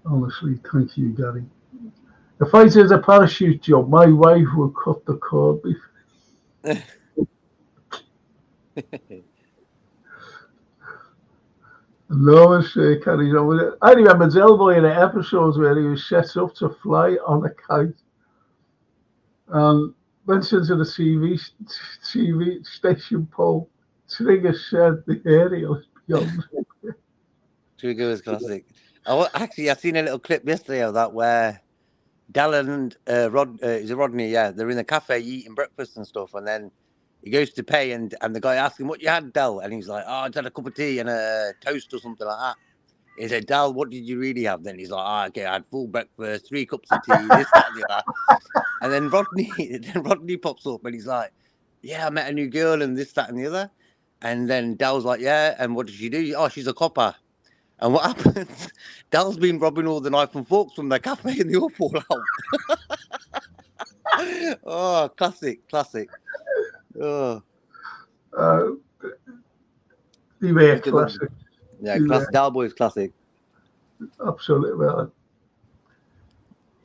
Honestly, thank you, Gary. If I did a parachute job, my wife would cut the cord before. Lewis carries on with it. I remember Delboy in the episodes where he was set up to fly on a kite and went into the TV station pole. Trigger said the aerial is beyond. Trigger was classic. Actually, I seen a little clip yesterday of that where Dallin and is it Rodney? Yeah, they're in the cafe eating breakfast and stuff, and then he goes to pay, and the guy asks him, "What you had, Dal?" And he's like, "Oh, I just had a cup of tea and a toast or something like that." He said, "Dal, what did you really have?" Then he's like, "Ah, okay, I had full breakfast, 3 cups of tea, this, that, and the other." And then Rodney pops up and he's like, "Yeah, I met a new girl and this, that, and the other." And then Dal's like, "Yeah, and what did she do?" "Oh, she's a copper." And what happens? Dal's been robbing all the knife and forks from the cafe and they all fall out. Oh, classic. Oh, Uh, they were used to love. classic. Yeah, They were Dal Boy's classic. absolutely well.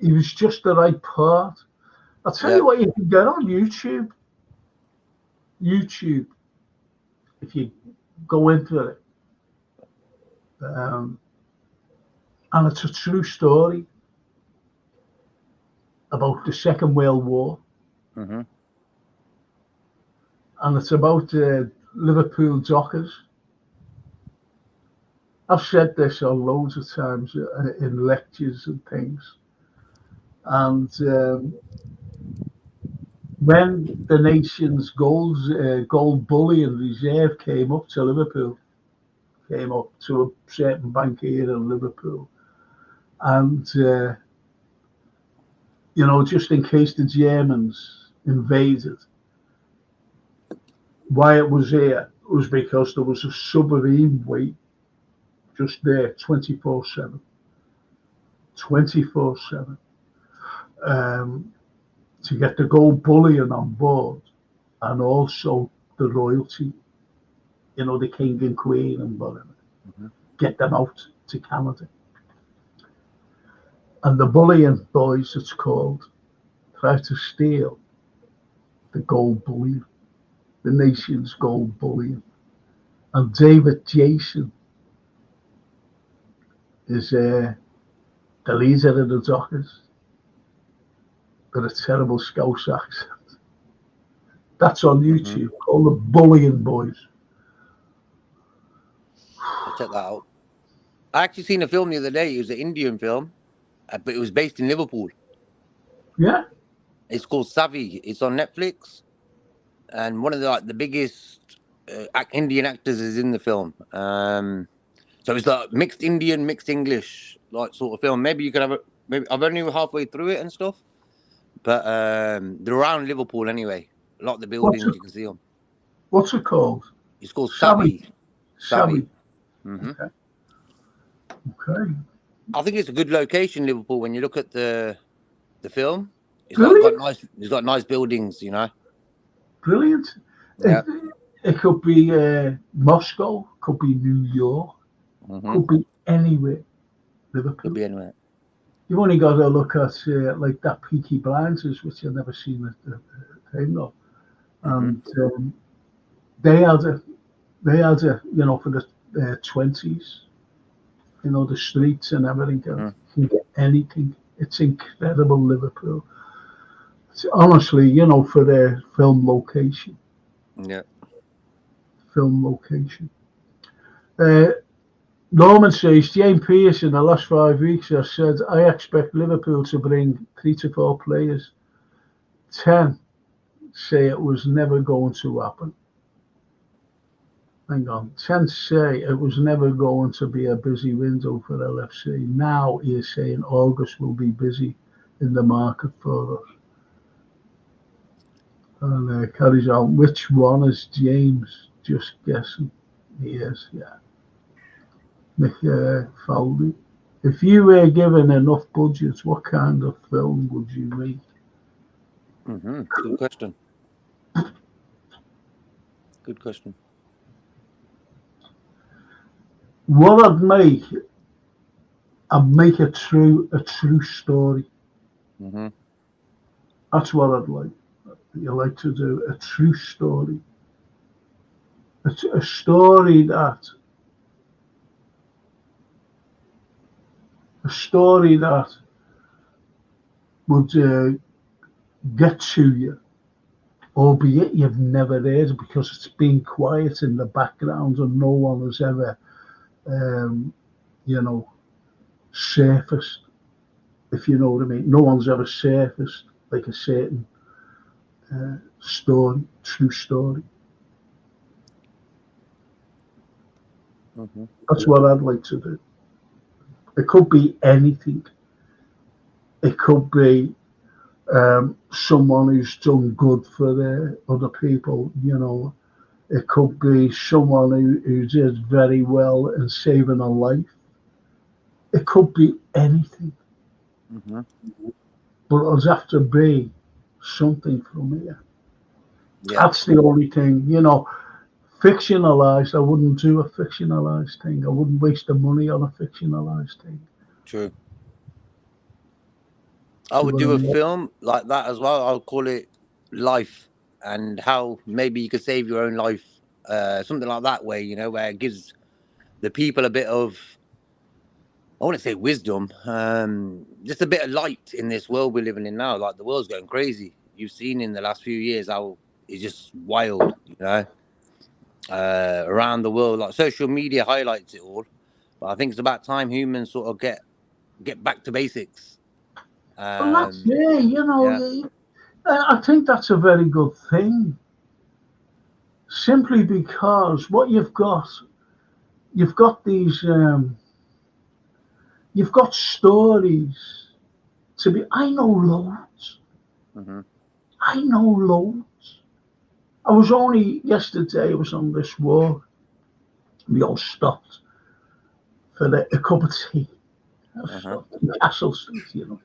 He was just the right part. I'll tell Yeah. you what, you can get on YouTube. YouTube, if you go into it, um, and it's a true story about the Second World War, Mm-hmm. and it's about Liverpool dockers. I've said this on loads of times in lectures and things. And when the nation's gold bullion reserve came up to Liverpool, came up to a certain bank here in Liverpool, and just in case the Germans invaded, why it was here was because there was a submarine wait just there 24/7. 24/7. To get the gold bullion on board and also the royalty, the king and queen and whatever, Mm-hmm. get them out to Canada. And the bullion boys, it's called, tried to steal the gold bullion. the nation's gold bullion. And David Jason is the leader of the Dockers with a terrible Scouse accent. That's on YouTube. Called the Bullion Boys. I'll check that out. I actually seen a film the other day. It was an Indian film, but it was based in Liverpool. Yeah. It's called Savvy. It's on Netflix, and one of the biggest Indian actors is in the film. So it's like mixed Indian, mixed English, like sort of film. Maybe you could have it. Maybe I've only halfway through it and stuff, but they're around Liverpool anyway. A lot of the buildings you can see them. What's it called? It's called Savvy. Savvy. Savvy. Mm-hmm. Okay. I think it's a good location, Liverpool. When you look at the film, it's Brilliant. got nice buildings, you know. Brilliant. Yeah. It could be Moscow, could be New York, could be anywhere. Liverpool. Could be anywhere. You've only got to look at like that Peaky Blinders, which I've never seen the thing of, and they had a you know, for the 20s, you know, the streets and everything. You can get anything. It's incredible, Liverpool. It's honestly, you know, for their film location. Yeah. Film location. Norman says, James Pearce in the last 5 weeks has said, I expect Liverpool to bring 3 to 4 players. 10 say it was never going to happen. Hang on. 10 say it was never going to be a busy window for LFC. Now he is saying August will be busy in the market for us. And carries on. Which one is James? Just guessing. He is, yeah. Nick Faldy. If you were given enough budget, what kind of film would you make? Good question. Good question. What I'd make a true story. That's what I'd like. You like to do a true story. It's a story that would get to you, albeit you've never heard it because it's been quiet in the background and no one has ever, you know, surfaced, if you know what I mean. No one's ever surfaced like a certain story, true story. That's what I'd like to do. It could be anything. It could be someone who's done good for the other people, you know. It could be someone who did very well in saving a life. It could be anything. But it would have to be something from here. Yeah. That's the only thing, you know. Fictionalized, I wouldn't do a fictionalized thing. I wouldn't waste the money on a fictionalized thing. True. I would do a film like that as well. I'll call it Life, and how maybe you could save your own life, something like that way, you know, where it gives the people a bit of, I want to say wisdom, just a bit of light in this world we're living in now. Like, the world's going crazy. You've seen in the last few years how it's just wild, you know, around the world. Like, social media highlights it all, but I think it's about time humans sort of get back to basics. Well, that's you know, I think that's a very good thing. Simply because what you've got these, you've got stories to be. I know loads. I know loads. I was only yesterday. I was on this walk. We all stopped for a cup of tea. Castle Street, you know.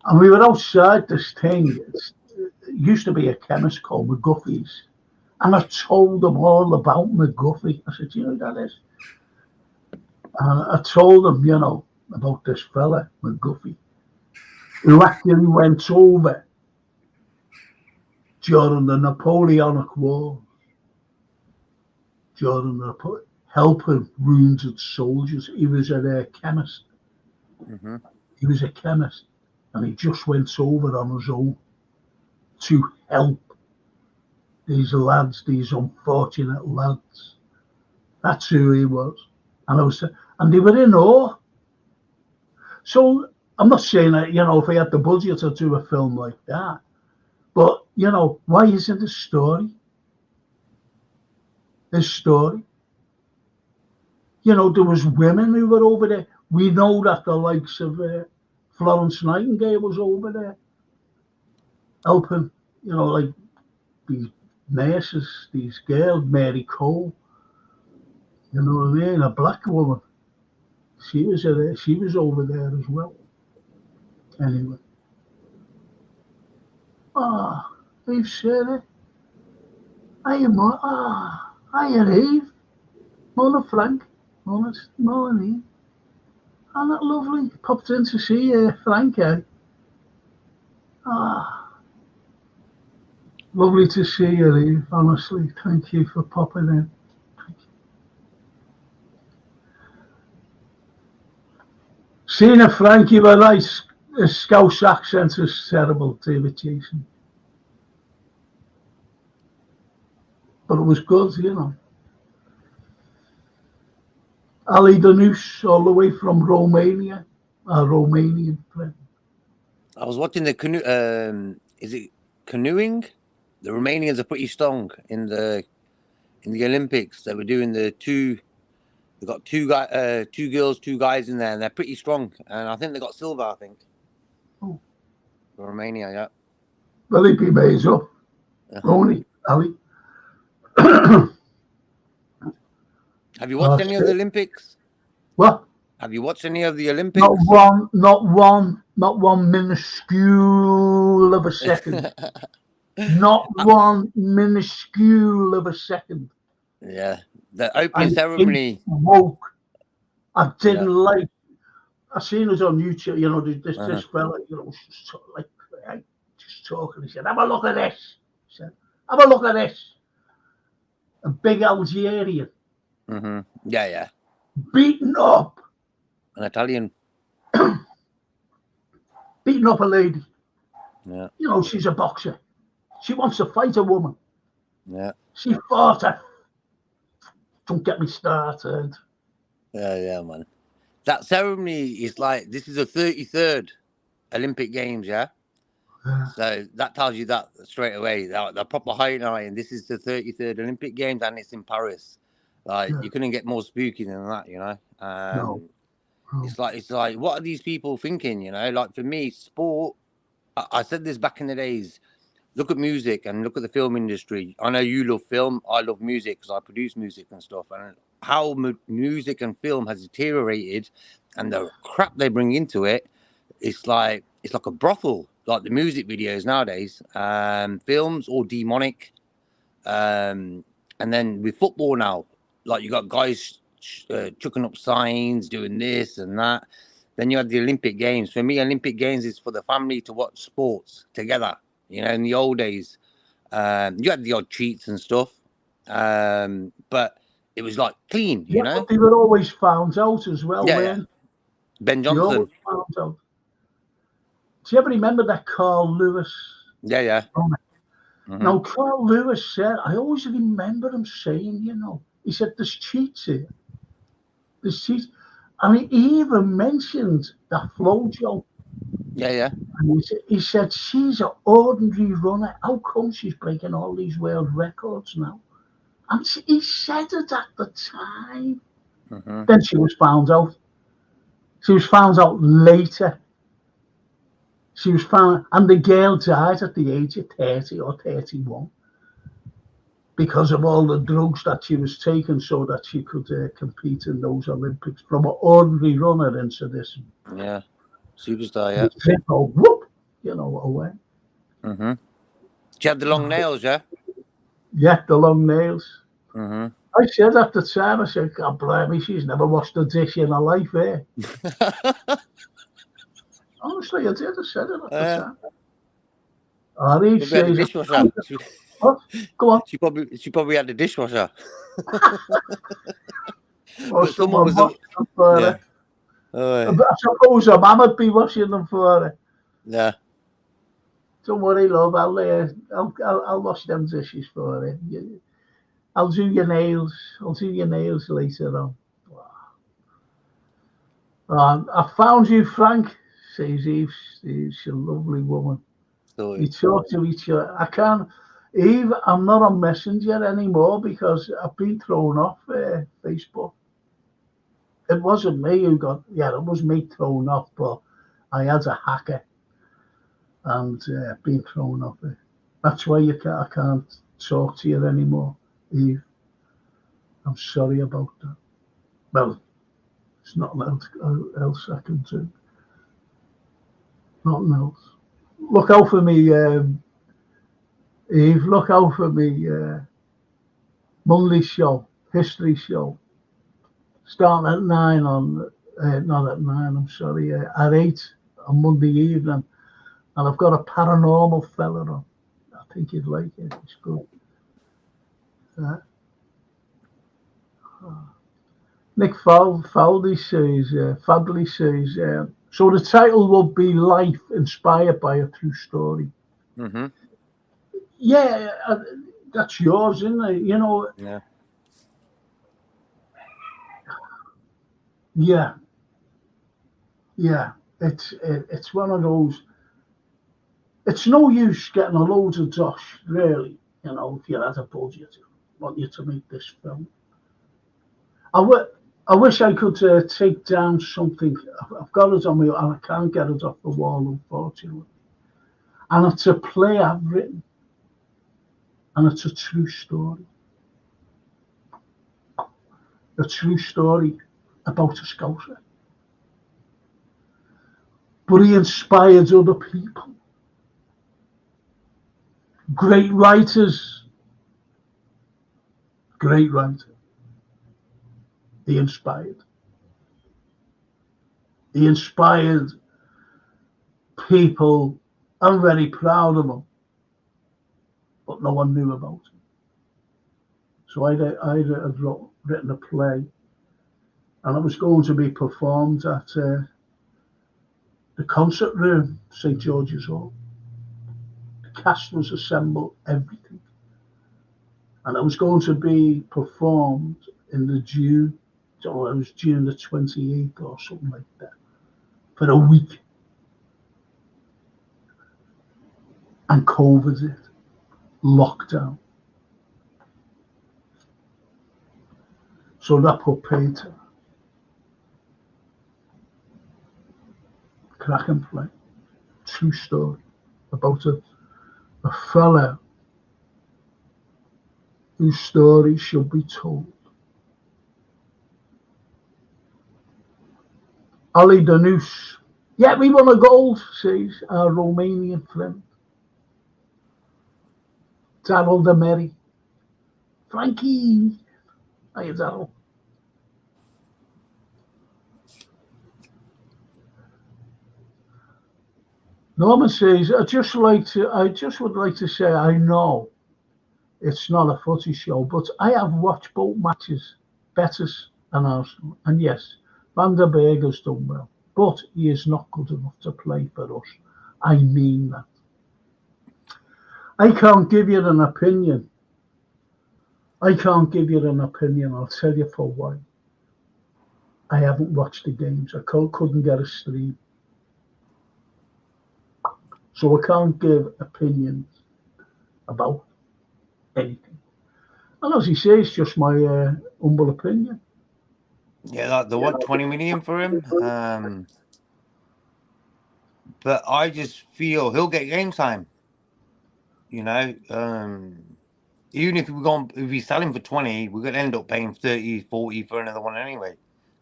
And we were outside this thing. It used to be a chemist called McGuffey's. And I told them all about McGuffey. I said, you know who that is? I told them, you know, about this fella, McGuffey, who actually went over during the Napoleonic Wars. during the report, helping wounded soldiers. He was a chemist. Mm-hmm. He was a chemist, and he just went over on his own to help these lads, these unfortunate lads. That's who he was. And they were in awe. So I'm not saying that, if he had the budget to do a film like that, but, why isn't his story? His story? There was women who were over there. We know that the likes of Florence Nightingale was over there helping, like these nurses, these girls, Mary Cole, you know what I mean? A black woman. She was there. She was over there as well. Anyway. Eve said it. Hiya, Eve. Morning, Frank. Morning, Eve. Oh, that lovely. Popped in to see Frank, eh? Lovely to see you, Eve, honestly. Thank you for popping in. Seeing Frank, you were right. The Scouse accent is terrible, David Jason. But it was good, Ali Danus, all the way from Romania, a Romanian friend. I was watching the canoe. Is it canoeing? The Romanians are pretty strong in the Olympics. They were doing the two. They got two girls, two guys in there, and they're pretty strong. And I think they got silver. I think. Oh. For Romania, yeah. Well, he'd be made up. Only Ali. Have you watched any of the Olympics? What? Have you watched any of the Olympics? Not one minuscule of a second. Not one minuscule of a second. Yeah, the opening ceremony. Woke. I didn't like. I seen it on YouTube. This fella, just talking. He said, "Have a look at this." He said, "Have a look at this." A big Algerian. Mm-hmm. Yeah. Beaten up. An Italian. Beating up a lady. Yeah. She's a boxer. She wants to fight a woman. Yeah. She fought her. Don't get me started. Yeah, man. That ceremony is like, this is the 33rd Olympic Games, yeah? So that tells you that straight away. They're proper highlighting. This is the 33rd Olympic Games, and it's in Paris. Like, you couldn't get more spooky than that, No. It's like, what are these people thinking, Like, for me, sport, I said this back in the days, look at music and look at the film industry. I know you love film. I love music because I produce music and stuff. And how music and film has deteriorated and the crap they bring into it, it's like a brothel. Like the music videos nowadays, films all demonic. And then with football now, like you got guys chucking up signs, doing this and that. Then you have the Olympic Games. For me, Olympic Games is for the family to watch sports together. In the old days, you had the odd cheats and stuff, but it was like clean, But they were always found out as well, Yeah. Ben Johnson. They always found out. Do you ever remember that Carl Lewis? Yeah. Mm-hmm. Now, Carl Lewis said, I always remember him saying, he said, there's cheats here. There's cheats. And he even mentioned that Flojo. Yeah. And he said, she's an ordinary runner. How come she's breaking all these world records now? And he said it at the time. Mm-hmm. Then she was found out. She was found out later. She was found, and the girl died at the age of 30 or 31 because of all the drugs that she was taking so that she could compete in those Olympics from an ordinary runner into this. Yeah, superstar, yeah. Whoop, away. Mm-hmm. She had the long nails, yeah? Yeah, the long nails. Mm-hmm. I said at the time, I said, God bless me, she's never washed a dish in her life, Honestly, I did. I said it at the time. She'll be at the dishwasher. What? Go on. She probably had a dishwasher. Or But someone someone was washing them for yeah. her. Oh, I suppose her mum would be washing them for her. yeah. Don't worry, love. I'll wash them dishes for her. I'll do your nails. I'll do your nails later on. I found you, Frank, says Eve. She's a lovely woman. So We talk to each other. I can't. Eve, I'm not on Messenger anymore because I've been thrown off Facebook. It wasn't me who got, yeah, it was me thrown off, but I had a hacker and been thrown off it. That's why I can't talk to you anymore, Eve. I'm sorry about that. Well, it's nothing else I can do. Nothing else. Look out for me, Eve. Look out for me. Monday show, history show, starting at 9 on, not at 9, I'm sorry, at 8 on Monday evening. And I've got a paranormal fella on. I think you'd like it. It's good. Uh, Nick Fadley says, so the title will be Life Inspired by a True Story. mm-hmm. Yeah, that's yours, isn't it? You know, Yeah. yeah, yeah. It's one of those. It's no use getting a load of dosh, really. You know, if you had a budget, want you to make this film. I, w- I wish I could take down something. I've got it on me, and I can't get it off the wall, unfortunately. And it's a play I've written, and it's a true story. A true story about a scouser. But he inspired other people. Great writers, great writer. He inspired. He inspired people. I'm very proud of him, but no one knew about him. So I'd written a play, and it was going to be performed at the concert room, St George's Hall. The cast was assembled, everything, and it was going to be performed in the June. So it was June the 28th or something like that, for a week. And COVID hit, lockdown. So that put Peter, cracking play, true story about a fella whose story should be told. Ali Danus. Yeah, we won a gold, says our Romanian friend. Daryl the Merry. Frankie. Hiya, Daryl. Norman says, I just would like to say, I know it's not a footy show, but I have watched both matches, Betis and Arsenal. And yes, Van der Berg has done well, but he is not good enough to play for us. I mean that. I can't give you an opinion. I can't give you an opinion. I'll tell you for why. I haven't watched the games. I couldn't get a stream. So I can't give opinions about anything. And as he says, it's just my humble opinion. Yeah, like they want 20 million for him. But I just feel he'll get game time. You know, even if we sell him for 20, we're gonna end up paying 30, 40 for another one anyway,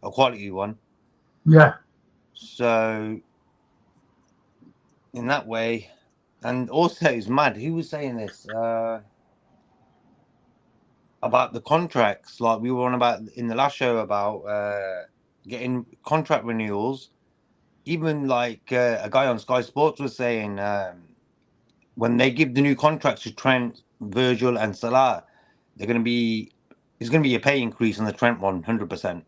a quality one. Yeah, So in that way, and also it's mad. Who was saying this about the contracts? Like we were on about in the last show about getting contract renewals. Even like a guy on Sky Sports was saying when they give the new contracts to Trent Virgil, and Salah, they're going to be. There's going to be a pay increase on the Trent one, 100%.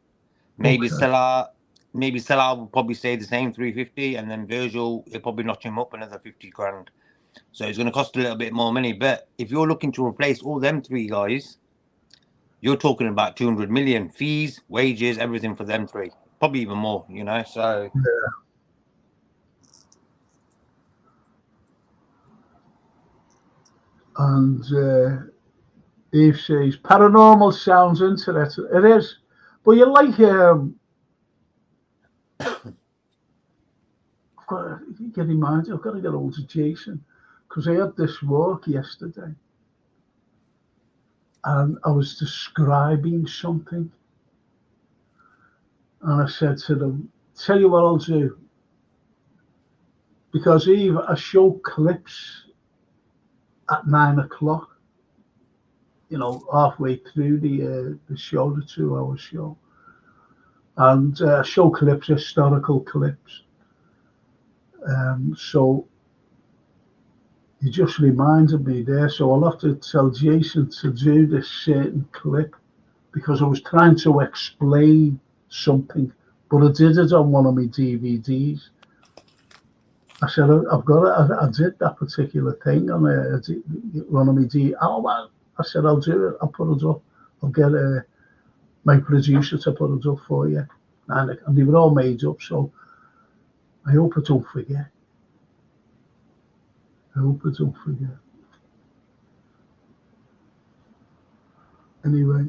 Maybe Okay. Salah will probably stay the same, 350, and then Virgil, he'll probably notch him up another 50 grand. So it's going to cost a little bit more money. But if you're looking to replace all them three guys, you're talking about 200 million fees, wages, everything for them three, probably even more. So Yeah. And Eve says paranormal sounds interesting. It is, but you like I've got to get in mind. I've got to get hold of Jason because I had this walk yesterday, and I was describing something, and I said to them, "Tell you what I'll do." Because Eve, I show clips at 9 o'clock, halfway through the show, the 2 hour show, and show clips, historical clips. So you just reminded me there. So I'll have to tell Jason to do this certain clip because I was trying to explain something, but I did it on one of my DVDs. I said, I've got it. I did that particular thing on one of my DVDs. Oh, well, I said, I'll do it. I'll put it up. I'll get my producer to put it up for you. And they were all made up, so I hope I don't forget. I hope I don't forget. Anyway,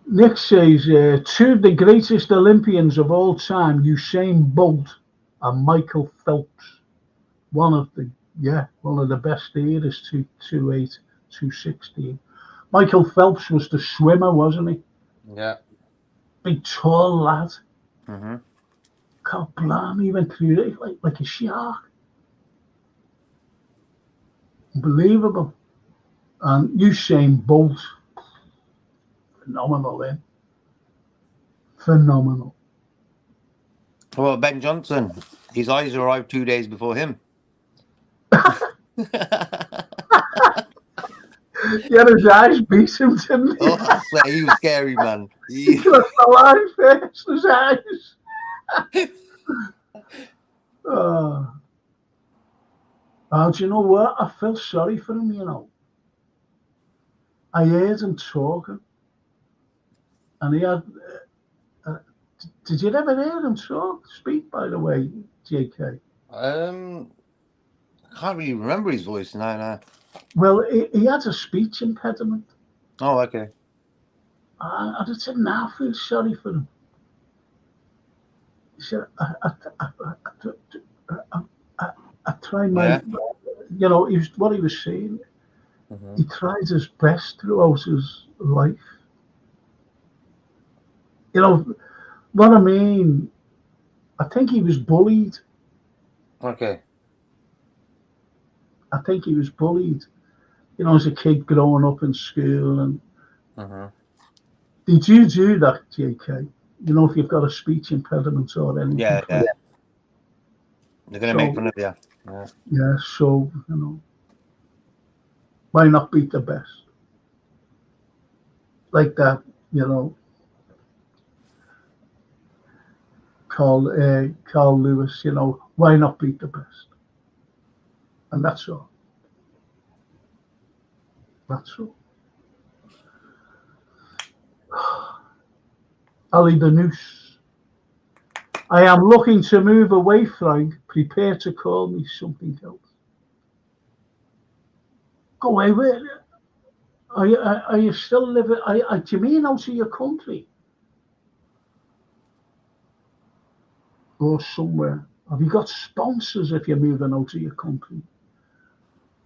Nick says, two of the greatest Olympians of all time, Usain Bolt and Michael Phelps. One of the best there is 228, 216. Michael Phelps was the swimmer, wasn't he? yeah. Big tall lad. Mm-hmm. God blimey, he went through it like a shark. Unbelievable. And Usain Bolt, phenomenal, eh? Phenomenal. Well, Ben Johnson, his eyes arrived 2 days before him. Yeah, his eyes beat him, didn't he? Oh, I swear, he was scary, man. He crossed the line first, his eyes. Oh. Do you know what? I felt sorry for him. I heard him talking, and he had. Uh, did you ever hear him speak, by the way, JK? I can't really remember his voice. No. Well, he had a speech impediment. Oh, okay. I just said, now I feel sorry for him. He said, I try my, Yeah. what he was saying. Mm-hmm. He tried his best throughout his life. You know what I mean? I think he was bullied. Okay. I think he was bullied. As a kid growing up in school. And Mm-hmm. did you do that, JK? If you've got a speech impediment or anything. Yeah. They're gonna make So, fun of you. Yeah. yeah, so, why not beat the best? Like that, Carl Lewis, why not beat the best? And that's all. That's all. Ali the Noose. I am looking to move away, Frank. Prepare to call me something else. Go away. Where are you still living? Do you mean out of your country? Or somewhere? Have you got sponsors if you're moving out of your country?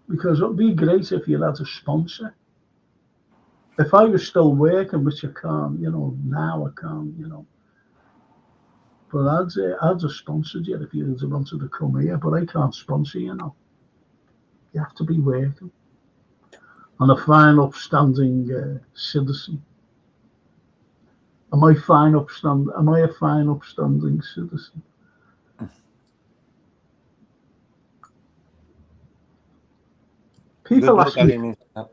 Because it would be great if you had a sponsor. If I was still working, which I can't, now I can't, But I'd have sponsored you if you wanted to come here, but I can't sponsor you now. You have to be working. And a fine, upstanding citizen. Am I a fine, upstanding citizen? people luck, ask me, Alan.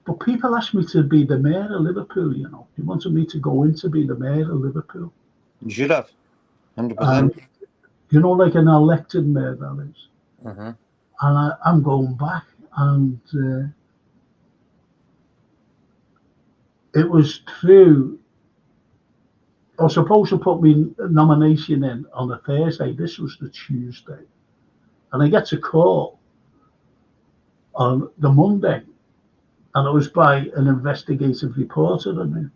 but people ask me to be the mayor of Liverpool. You know, they wanted me to go in to be the mayor of Liverpool, You should have. and 100%. you know, like an elected mayor that is. Mm-hmm. And I'm going back, and it was through. I was supposed to put my nomination in on the Thursday. This was the Tuesday, and I get a call on the Monday, and it was by an investigative reporter. And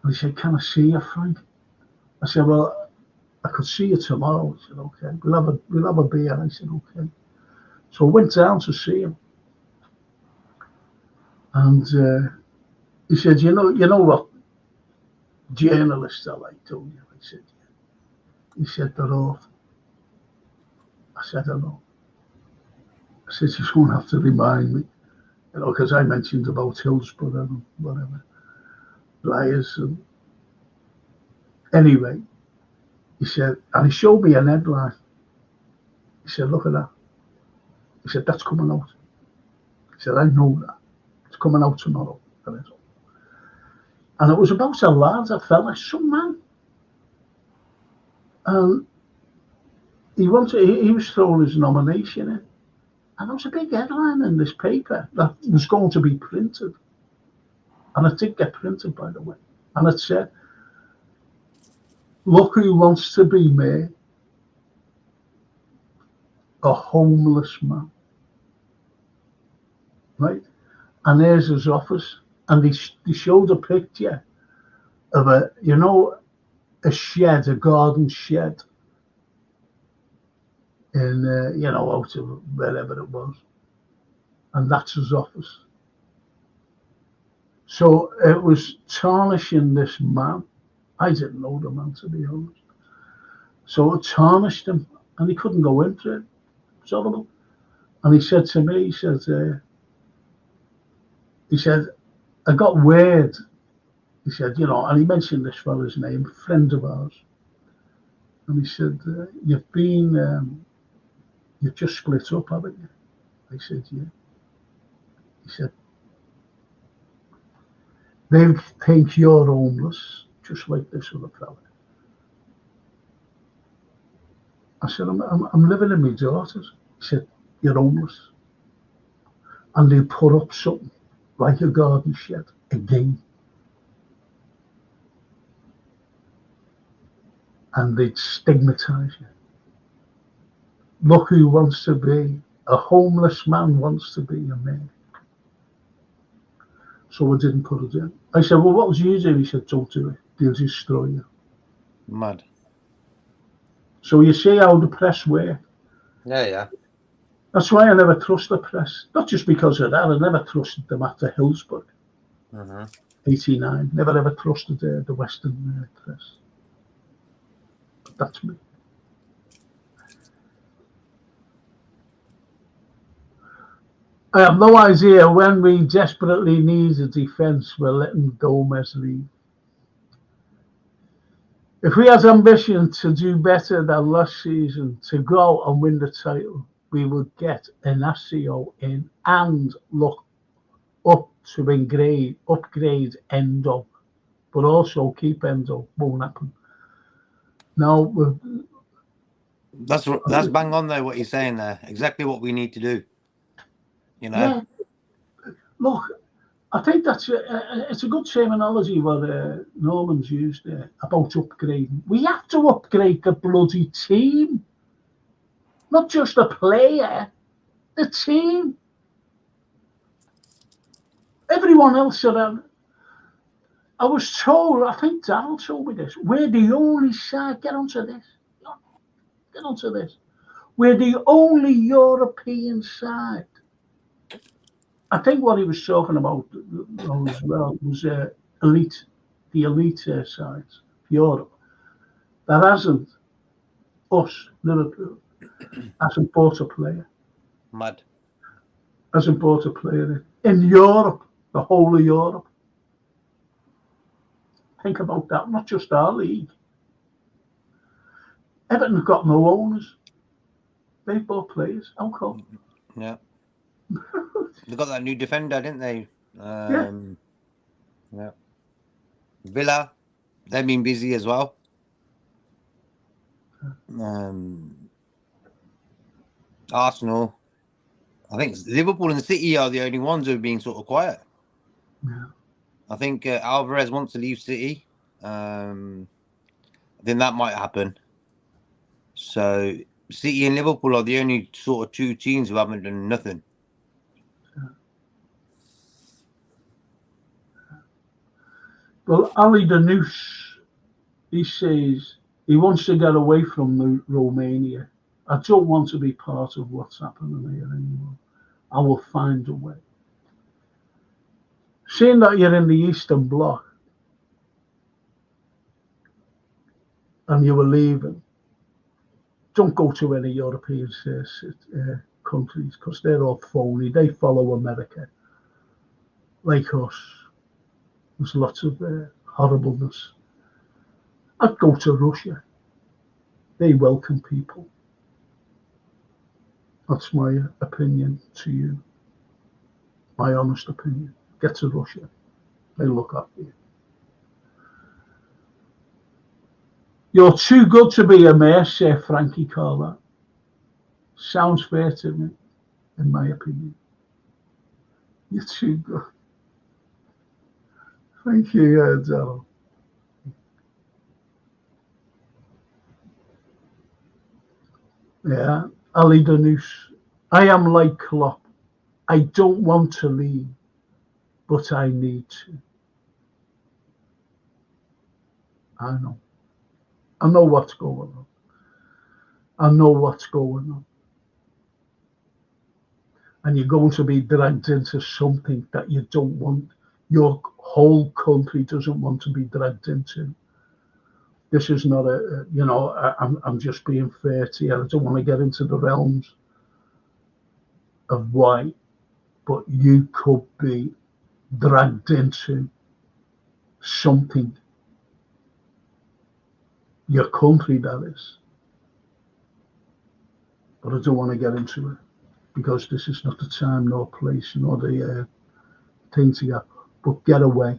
he said, "Can I see you, Frank?" I said, "Well, I could see you tomorrow." He said, "Okay, we'll have a beer." I said, "Okay." So I went down to see him, and he said, you know what journalists are like, don't you?" I said, "Yeah." He said, "They're awful." I said, "I know." I said, "You won't have to remind me, you know, because I mentioned about Hillsborough and whatever, liars." And anyway, he said, and he showed me an headline. He said, "Look at that." He said, "That's coming out." He said, "I know that. It's coming out tomorrow." And it was about a lad, a fella, some man. And he was throwing his nomination in. And there was a big headline in this paper that was going to be printed. And it did get printed, by the way. And it said, "Look who wants to be mayor, a homeless man." Right? And there's his office. And they showed a picture of a shed, a garden shed in, out of wherever it was. And that's his office. So it was tarnishing this man. I didn't know the man, to be honest. So it tarnished him, and he couldn't go into it. It's horrible. And he said to me, he said, "I got word." He said, and he mentioned this fella's name, a friend of ours. And he said, you've just split up, haven't you?" I said, "Yeah." He said, "They think you're homeless, just like this other fella." I said, I'm living in my daughter's." He said, "You're homeless." And they put up something like a garden shed again. And they'd stigmatise you. Look who wants to be. A homeless man wants to be a mayor. So I didn't put it in. I said, "Well, what would you do?" He said, "Don't do it. They'll destroy you." Mad. So you see how the press work. Yeah. That's why I never trust the press. Not just because of that. I never trusted them after Hillsborough, Mm-hmm. 89. Never ever trusted the Western press. That's me. I have no idea when we desperately need a defence, we're letting Gomez leave. If we had ambition to do better than last season, to go and win the title, we would get Inacio in and look up to upgrade Endo, but also keep Endo. Won't happen. Now, That's bang on there. What you're saying there, exactly what we need to do. yeah, look, I think it's a good terminology what Norman's used there about upgrading. We have to upgrade the bloody team, not just the player, the team. Everyone else around. I was told, I think Darryl told me this, we're the only side, get onto this. We're the only European side. I think what he was talking about as well was the elite sides, Europe. That hasn't, us, Liverpool, hasn't bought a player. Mad. Hasn't bought a player in Europe, the whole of Europe. Think about that, not just our league. Everton's got no owners. They've bought players. How come? Yeah. They got that new defender, didn't they? Yeah. Yeah. Villa, they've been busy as well. Arsenal, I think Liverpool and City are the only ones who are being sort of quiet. Yeah. I think Alvarez wants to leave City. Then that might happen. So City and Liverpool are the only sort of two teams who haven't done nothing. Well, Ali Danus, he says he wants to get away from Romania. I don't want to be part of what's happening here anymore. I will find a way. Seeing that you're in the Eastern Bloc and you were leaving, don't go to any European countries because they're all phony. They follow America, like us. There's lots of horribleness. I'd go to Russia. They welcome people. That's my opinion to you. My honest opinion. Get to Russia. They look after you. You're too good to be a mayor, said Frankie Carlyle. Sounds fair to me, in my opinion. You're too good. Thank you, Daryl. Yeah, Ali Danus. I am like Klopp. I don't want to leave, but I need to. I know. I know what's going on. I know what's going on. And you're going to be dragged into something that you don't want, your whole country doesn't want to be dragged into. This is not I'm just being fair to you. I don't want to get into the realms of why, but you could be dragged into something, your country that is. But I don't want to get into it because this is not the time nor place nor the thing to get. But get away.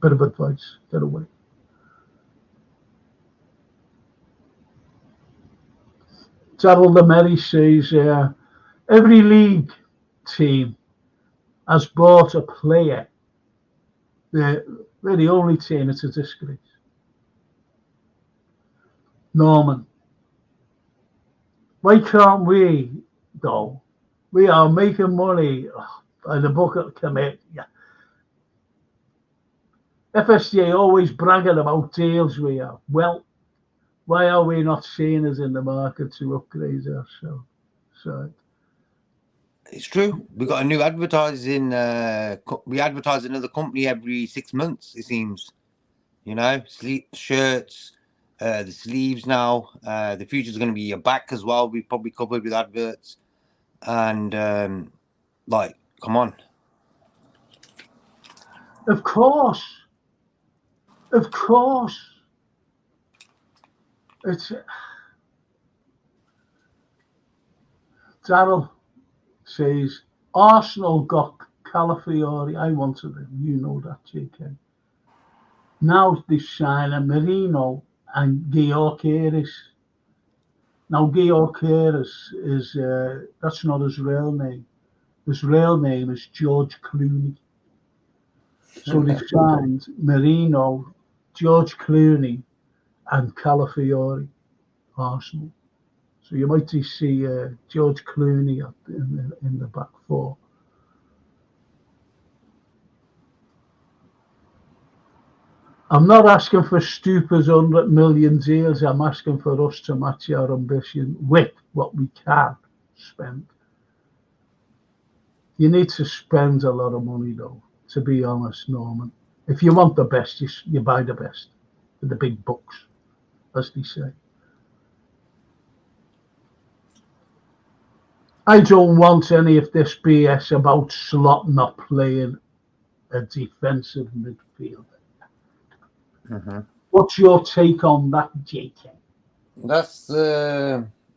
Bit of advice, get away. Daryl the Merry says every league team has bought a player. They're the only team. It's a disgrace. Norman, why can't we though? We are making money by the bucket commit. Yeah. FSG always bragging about deals we have. Well, why are we not seeing us in the market to upgrade ourselves? So It's true. We got a new advertising. We advertise another company every 6 months. It seems, shirts, the sleeves now. The future's going to be your back as well. We probably covered with adverts, and come on. Of course. It's Daryl says Arsenal got Calafiori. I wanted him. You know that, JK. Now they sign a Marino and Gyökeres. Now Gyökeres is that's not his real name. His real name is George Clooney. So they signed Marino, George Clooney, and Calafiori, Arsenal. So you might see George Clooney in the back four. I'm not asking for stupid 100 million deals. I'm asking for us to match our ambition with what we can spend. You need to spend a lot of money, though, to be honest, Norman. If you want the best, you buy the best. For the big bucks, as they say. I don't want any of this BS about Slot not playing a defensive midfielder. Mm-hmm. What's your take on that, JK? That's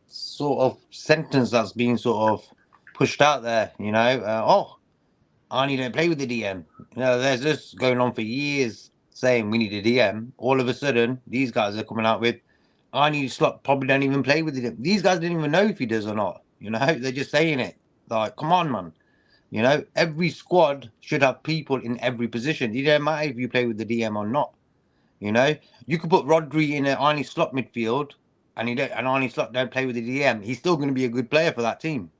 sort of sentence that's being sort of pushed out there. Arnie don't play with the DM. There's this going on for years saying we need a DM. All of a sudden, these guys are coming out with Arnie Slot probably don't even play with the DM. These guys didn't even know if he does or not. They're just saying it. Like, come on, man. Every squad should have people in every position. It doesn't matter if you play with the DM or not. You could put Rodri in an Arnie Slot midfield, and Arnie Slot don't play with the DM. He's still going to be a good player for that team.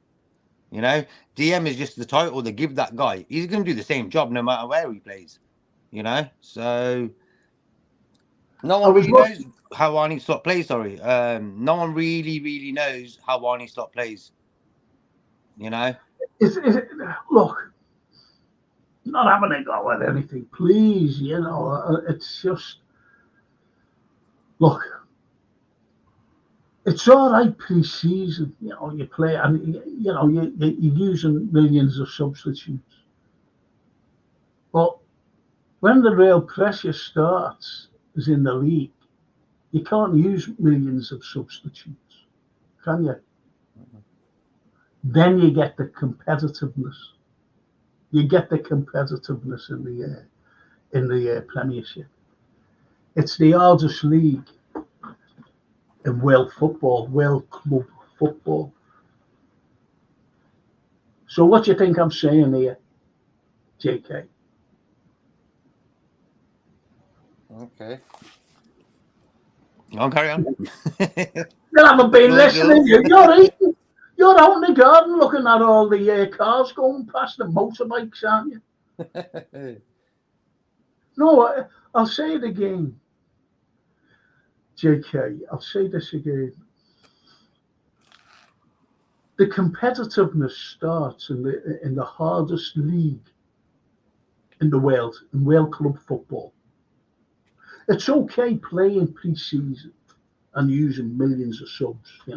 DM is just the title they give that guy. He's going to do the same job no matter where he plays. So no one really knows how Arnie Slot plays. Sorry, no one really knows how Arnie Slot plays. Look, not having a go at anything, please. It's just look. It's all right pre-season. You play, and you're using millions of substitutes. But when the real pressure starts, is in the league, you can't use millions of substitutes, can you? Then you get the competitiveness. You get the competitiveness in the Premiership. It's the hardest league in world football, world club football. So what do you think I'm saying here, JK? Okay. I'll carry on. You haven't been listening. You're out in the garden looking at all the cars going past, the motorbikes, aren't you? No, I'll say it again, JK. I'll say this again. The competitiveness starts in the hardest league in the world, in world club football. It's okay playing pre-season and using millions of subs. Yeah,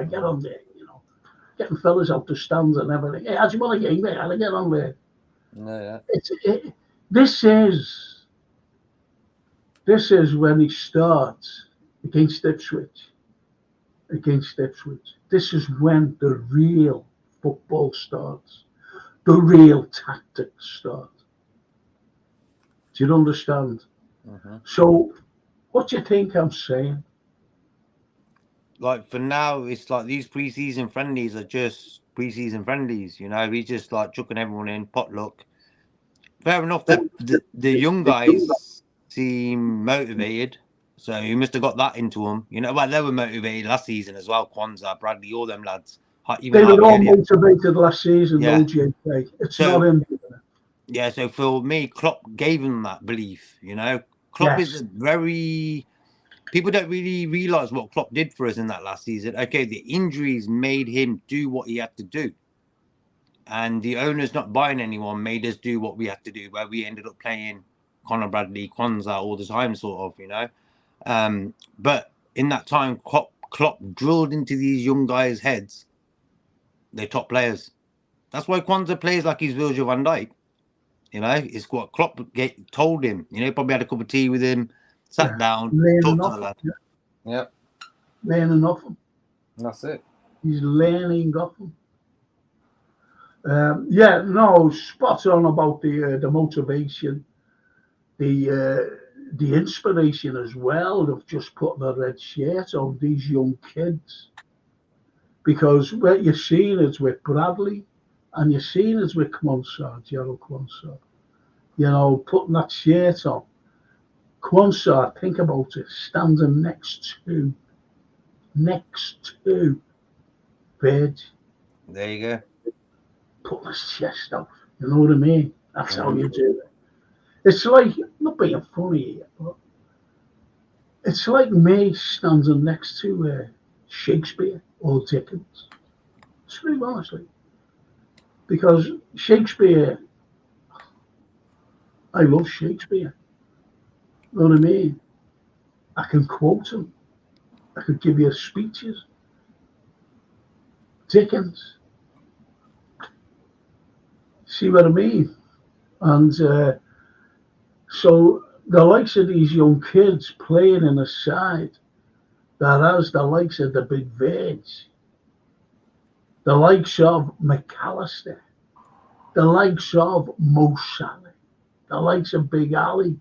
get on there. Getting fellas out the stands and everything. Hey, how's you want a game there? I'll get on there. No, yeah. This is when he starts against Ipswich. This is when the real football starts. The real tactics start. Do you understand? Mm-hmm. So, what do you think I'm saying? Like for now, it's like these pre-season friendlies are just pre-season friendlies. He's just like chucking everyone in potluck. Fair enough that the young guys seem motivated, so he must have got that into them. Well, they were motivated last season as well. Kwanzaa, Bradley, all them lads. They were all motivated last season, though, JK. It's not him. Yeah, so for me, Klopp gave him that belief. Klopp is a very... People don't really realise what Klopp did for us in that last season. Okay, the injuries made him do what he had to do. And the owners not buying anyone made us do what we had to do, where we ended up playing Conor Bradley, Kwanzaa all the time, sort of, But in that time, Klopp drilled into these young guys' heads, they're top players. That's why Kwanzaa plays like he's Virgil van Dijk. It's what Klopp told him. Probably had a cup of tea with him, sat down, talked to the lad. Yeah. Learning off him. That's it. He's learning off him. Spot on about the motivation, the inspiration as well of just putting a red shirt on these young kids. Because what you're seeing is with Bradley, and you're seeing is with Gerald Kwanzaa. Putting that shirt on. Kwanzaa, think about it, standing next to Virg. There you go. Putting his chest out. You know what I mean? That's how you do it. It's like, not being funny here, but it's like me standing next to Shakespeare or Dickens. Speak honestly. Because Shakespeare, I love Shakespeare. You know what I mean? I can quote him. I could give you speeches. Dickens. See what I mean? And so the likes of these young kids playing in a side Whereas the likes of the Big Verge, the likes of McAllister, the likes of Mo Salah, the likes of Big Ali,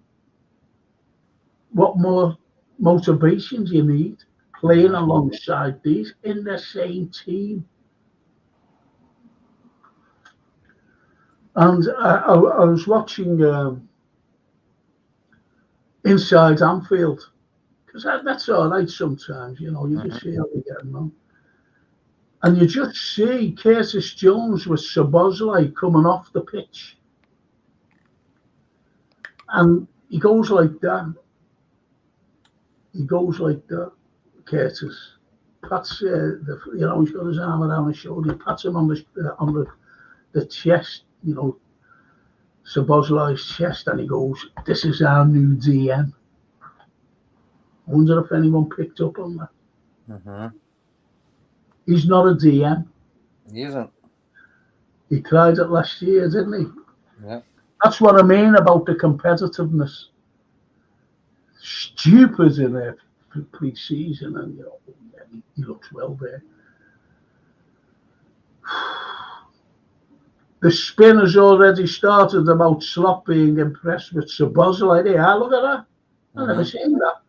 what more motivations you need playing alongside these in the same team? And I was watching Inside Anfield because that's all right sometimes, you just see how they're getting on. And you just see Curtis Jones with Szoboszlai coming off the pitch. And he goes like that. He goes like that, Curtis. Pats, he's got his arm around his shoulder. He pats him on the chest, Szoboszlai's chest, and he goes, "This is our new DM." I wonder if anyone picked up on that. He's not a DM. He isn't. He tried it last year, didn't he? Yeah. That's what I mean about the competitiveness. Stupid in there pre-season, and he looks well there. The spin has already started about Slot being impressed with Szoboszlai. Yeah, look at that. I've never seen that.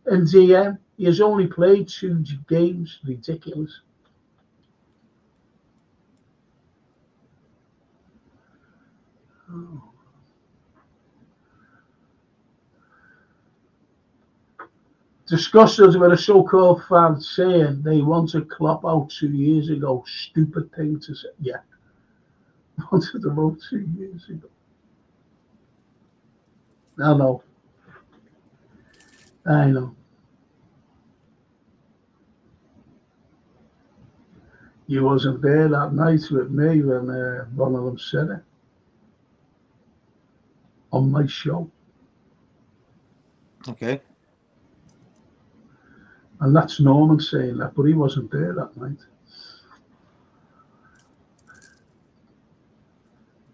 And DM, he has only played 2 games. Ridiculous. Oh. Discussions with a so-called fan saying they wanted Klopp out 2 years ago. Stupid thing to say. Yeah. Wanted them out 2 years ago. I know. You wasn't there that night with me when one of them said it on my show. Okay. And that's Norman saying that, but he wasn't there that night.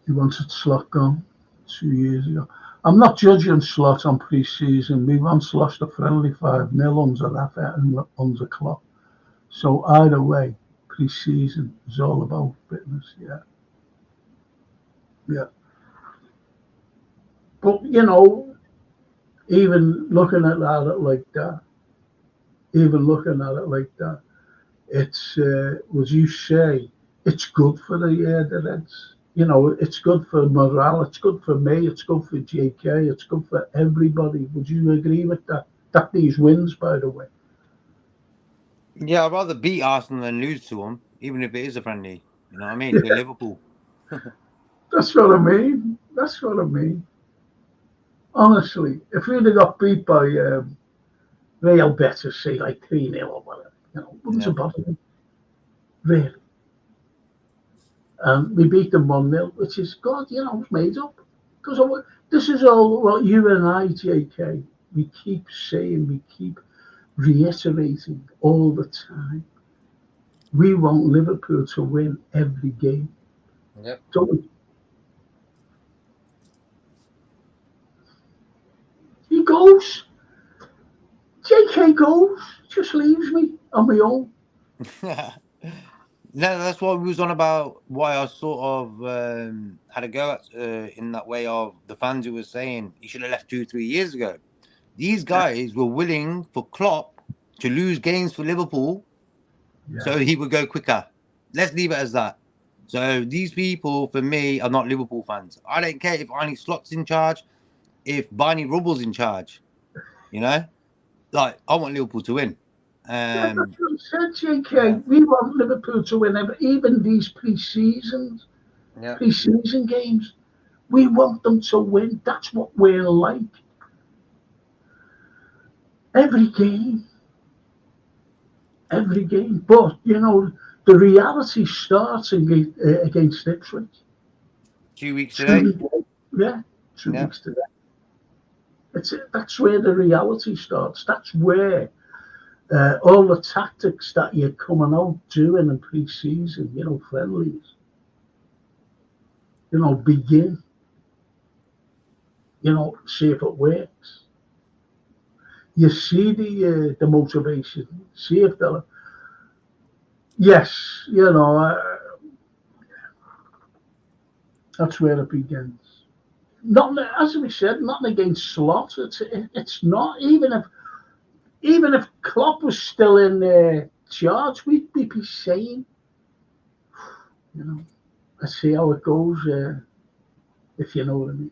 He wanted Slot gone 2 years ago. I'm not judging Slot on pre-season. We once lost a friendly 5-0 under Klopp. So either way, pre-season is all about fitness. Yeah. But even looking at it like that, it's would you say it's good for the Reds? It's good for morale. It's good for me. It's good for JK. It's good for everybody. Would you agree with that? That these wins, by the way. Yeah, I'd rather beat Arsenal than lose to them, even if it is a friendly. You know what I mean? We're Liverpool. That's what I mean. Honestly, if we'd have got beat by Real Betis, say like 3-0 or whatever, wouldn't have bothered me. Really. We beat them 1-0, which is God, it's made up. Because this is all what you and I, JK, we keep saying, we keep reiterating all the time. We want Liverpool to win every game. Yep. Don't we? He goes. JK goes. Just leaves me on my own. No, that's what we was on about. Why I sort of had a go at in that way of the fans who were saying he should have left 2-3 years ago. These guys were willing for Klopp to lose games for Liverpool, so he would go quicker. Let's leave it as that. So these people, for me, are not Liverpool fans. I don't care if Arnie Slot's in charge, if Barney Rubble's in charge. Like I want Liverpool to win. That's what I said, JK. We want Liverpool to win even these pre-season games. We want them to win. That's what we're like. Every game. But, the reality starts against Ipswich. 2 weeks today? 2 weeks today. That's where the reality starts. That's where all the tactics that you're coming out doing in pre-season, friendlies, begin. See if it works. you see the motivation. See if they're yes, that's where it begins. Not as we said, not against Slot. It's not even if Klopp was still in charge, we'd be saying, you know, let's see how it goes. If you know what I mean.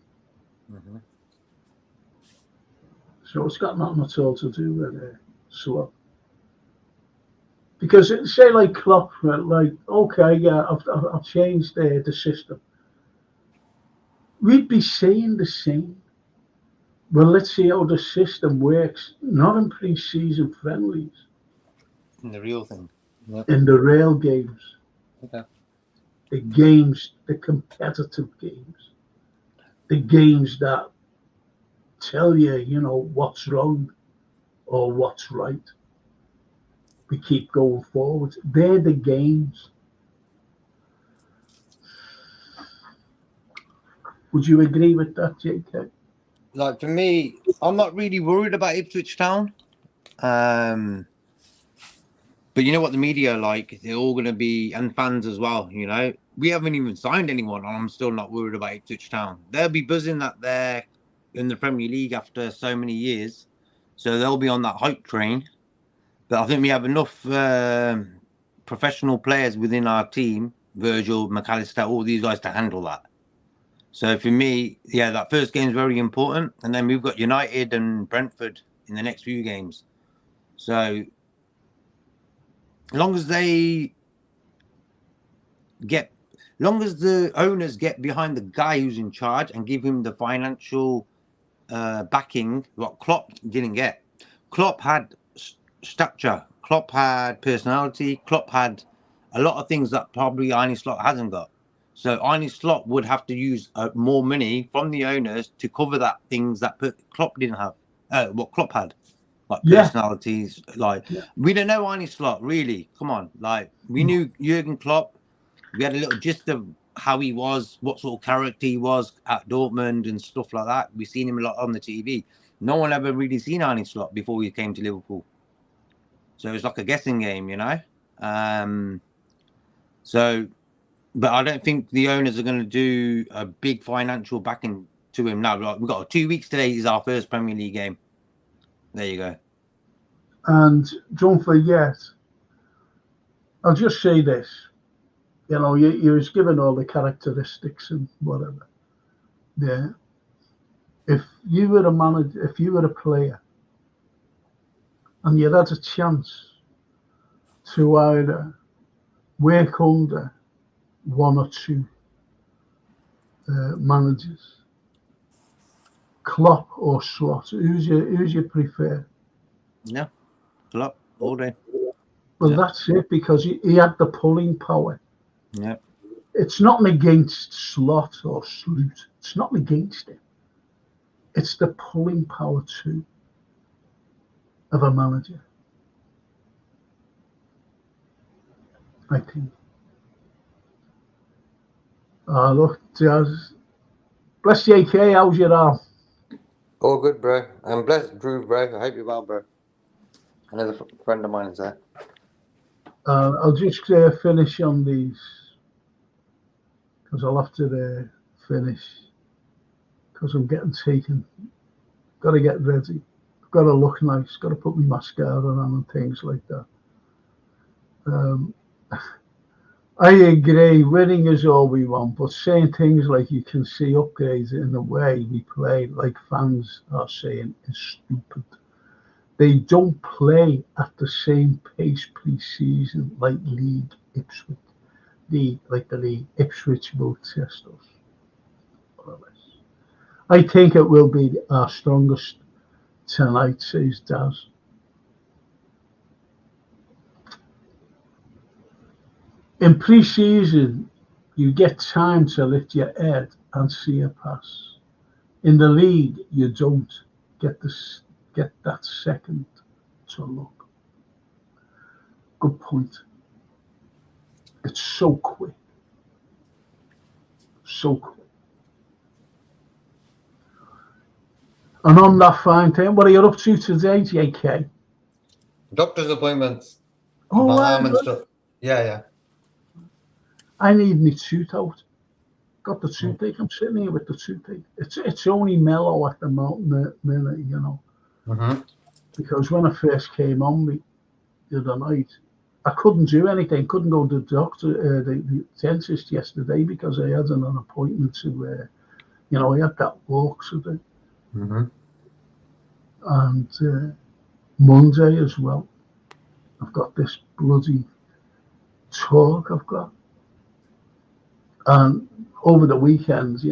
Mm-hmm. So it's got nothing at all to do with Slot. Because say like Klopp, like okay, yeah, I've changed the system. We'd be saying the same. Well, let's see how the system works, not in pre-season friendlies, The real thing. Yep. in the real games, Okay. the competitive games, the games that tell you, what's wrong or what's right. We keep going forward. They're the games. Would you agree with that, JK? Like for me, I'm not really worried about Ipswich Town. But you know what the media are like? They're all going to be, and fans as well, We haven't even signed anyone, and I'm still not worried about Ipswich Town. They'll be buzzing that they're in the Premier League after so many years. So they'll be on that hype train. But I think we have enough professional players within our team, Virgil, McAllister, all these guys to handle that. So for me, yeah, that first game is very important. And then we've got United and Brentford in the next few games. So as long as they long as the owners get behind the guy who's in charge and give him the financial backing, what Klopp didn't get. Klopp had stature, Klopp had personality, Klopp had a lot of things that probably Arne Slot hasn't got. So Arne Slot would have to use more money from the owners to cover that things that Klopp didn't have. What Klopp had, like Yeah, personalities. Like yeah, we don't know Arne Slot really. Come on, like we no. knew Jurgen Klopp. We had a little gist of how he was, what sort of character he was at Dortmund and stuff like that. We've seen him a lot on the TV. No one ever really seen Arne Slot before he came to Liverpool. So it's like a guessing game, So, but I don't think the owners are going to do a big financial backing to him now. We've got 2 weeks today. Is our first Premier League game. There you go. And don't forget, I'll just say this. You was given all the characteristics and whatever. Yeah. If you were a manager, if you were a player, and you had a chance to either work under one or two managers, Klopp or Slot, who's you prefer? Yeah, Klopp all day. Well, Yeah, that's it because he had the pulling power. yeah. It's not against Slot or Sloot. It's not against him. It's the pulling power too of a manager, I think. Look, Jazz. Bless JK, how's your arm? All good, bro. I'm blessed, Drew, bro. I hope you're well, bro. Another friend of mine is there. I'll just finish on these because I'll have to finish because I'm getting taken. Got to get ready. Got to look nice. Got to put my mascara on and things like that. Um, I agree, winning is all we want, but saying things like you can see upgrades in the way we play, like fans are saying, is stupid. They don't play at the same pace pre-season like League Ipswich. Like the League Ipswich will test us. More or less. I think it will be our strongest tonight, says Daz. In pre-season, you get time to lift your head and see a pass. In the league, you don't get that second to look. Good point. It's so quick, so quick. And on that fine time, what are you up to today, JK? Doctor's appointments for Oh, my well, arm and stuff. Yeah. I need my tooth out. Got the Mm. toothache. I'm sitting here with the toothache. It's only mellow at the minute, you know. Mm-hmm. Because when I first came on me the other night, I couldn't do anything. Couldn't go to the doctor, the dentist yesterday because I had an appointment to, I had that walk today Mm-hmm. and Monday as well. I've got this bloody talk I've got, and over the weekends,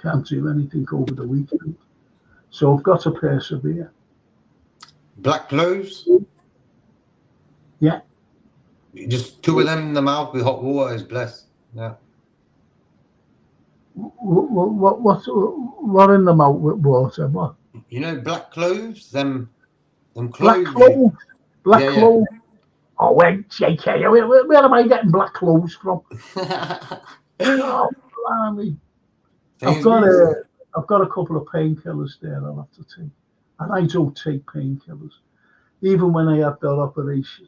can't do anything over the weekend. So I've got to persevere. Black cloves. Yeah. Just two of them in the mouth with hot water is blessed. Yeah. What in the mouth with water? What? You know black cloves? Them Black cloves. clothes. Black Yeah. clothes. Oh, wait, JK, where am I getting black clothes from? Oh, blimey. I've got Sainsbury's. a, I've got a couple of painkillers there I'll have to take. And I don't take painkillers. Even when I had that operation,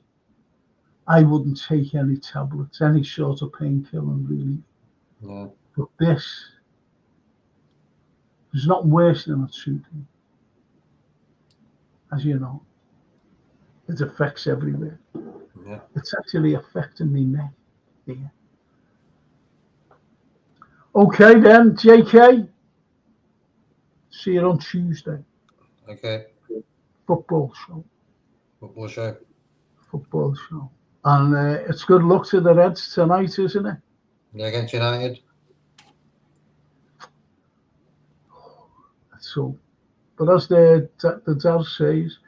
I wouldn't take any tablets, any sort of painkiller really. Yeah. But this is not worse than a toothache, as you know. It affects everywhere. Yeah. It's actually affecting me neck here. Okay then, JK. See you on Tuesday. Okay. Football show. Football show. Football show. And it's good luck to the Reds tonight, isn't it? Yeah, against United. So, but as the dad says,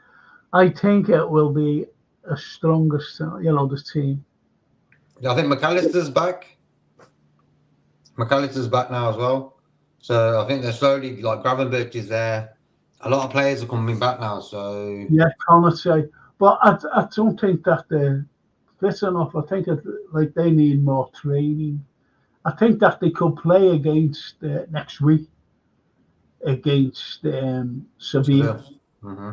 I think it will be a strongest, the team. Yeah, I think McAllister's back. McAllister's back now as well. So I think they're slowly like Gravenberch is there. A lot of players are coming back now. So Yeah, cannot say. But I don't think that they're fit enough. I think like they need more training. I think that they could play against next week against Sevilla. Seville. Mm-hmm.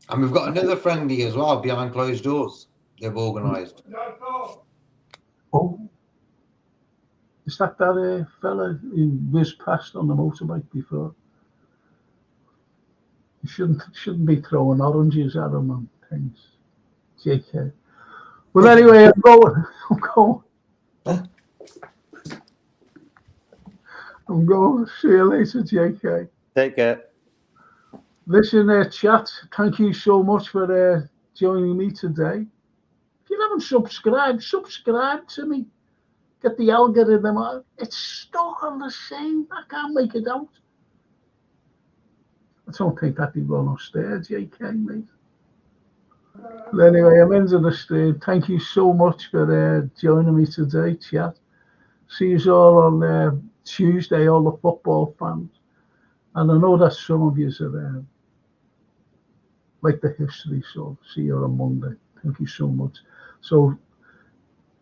And we've got another friendly as well behind closed doors. They've organised. Oh, is that fella who whizzed past on the motorbike before? You shouldn't be throwing oranges at him and things. JK. Well, anyway, I'm going. I'm going. I'm going. See you later, JK. Take care. Listen, chat. Thank you so much for joining me today. If you haven't subscribed, subscribe to me. Get the algorithm out. It's stuck on the same. I can't make it out. I don't think that they run upstairs, JK, mate. But anyway, I'm into the stream. Thank you so much for joining me today, chat. See you all on Tuesday, all the football fans. And I know that some of you are like the history, so see you on Monday. Thank you so much. So,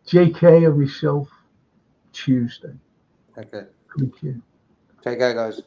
JK and myself, Tuesday. Okay. Thank you. Take care, guys.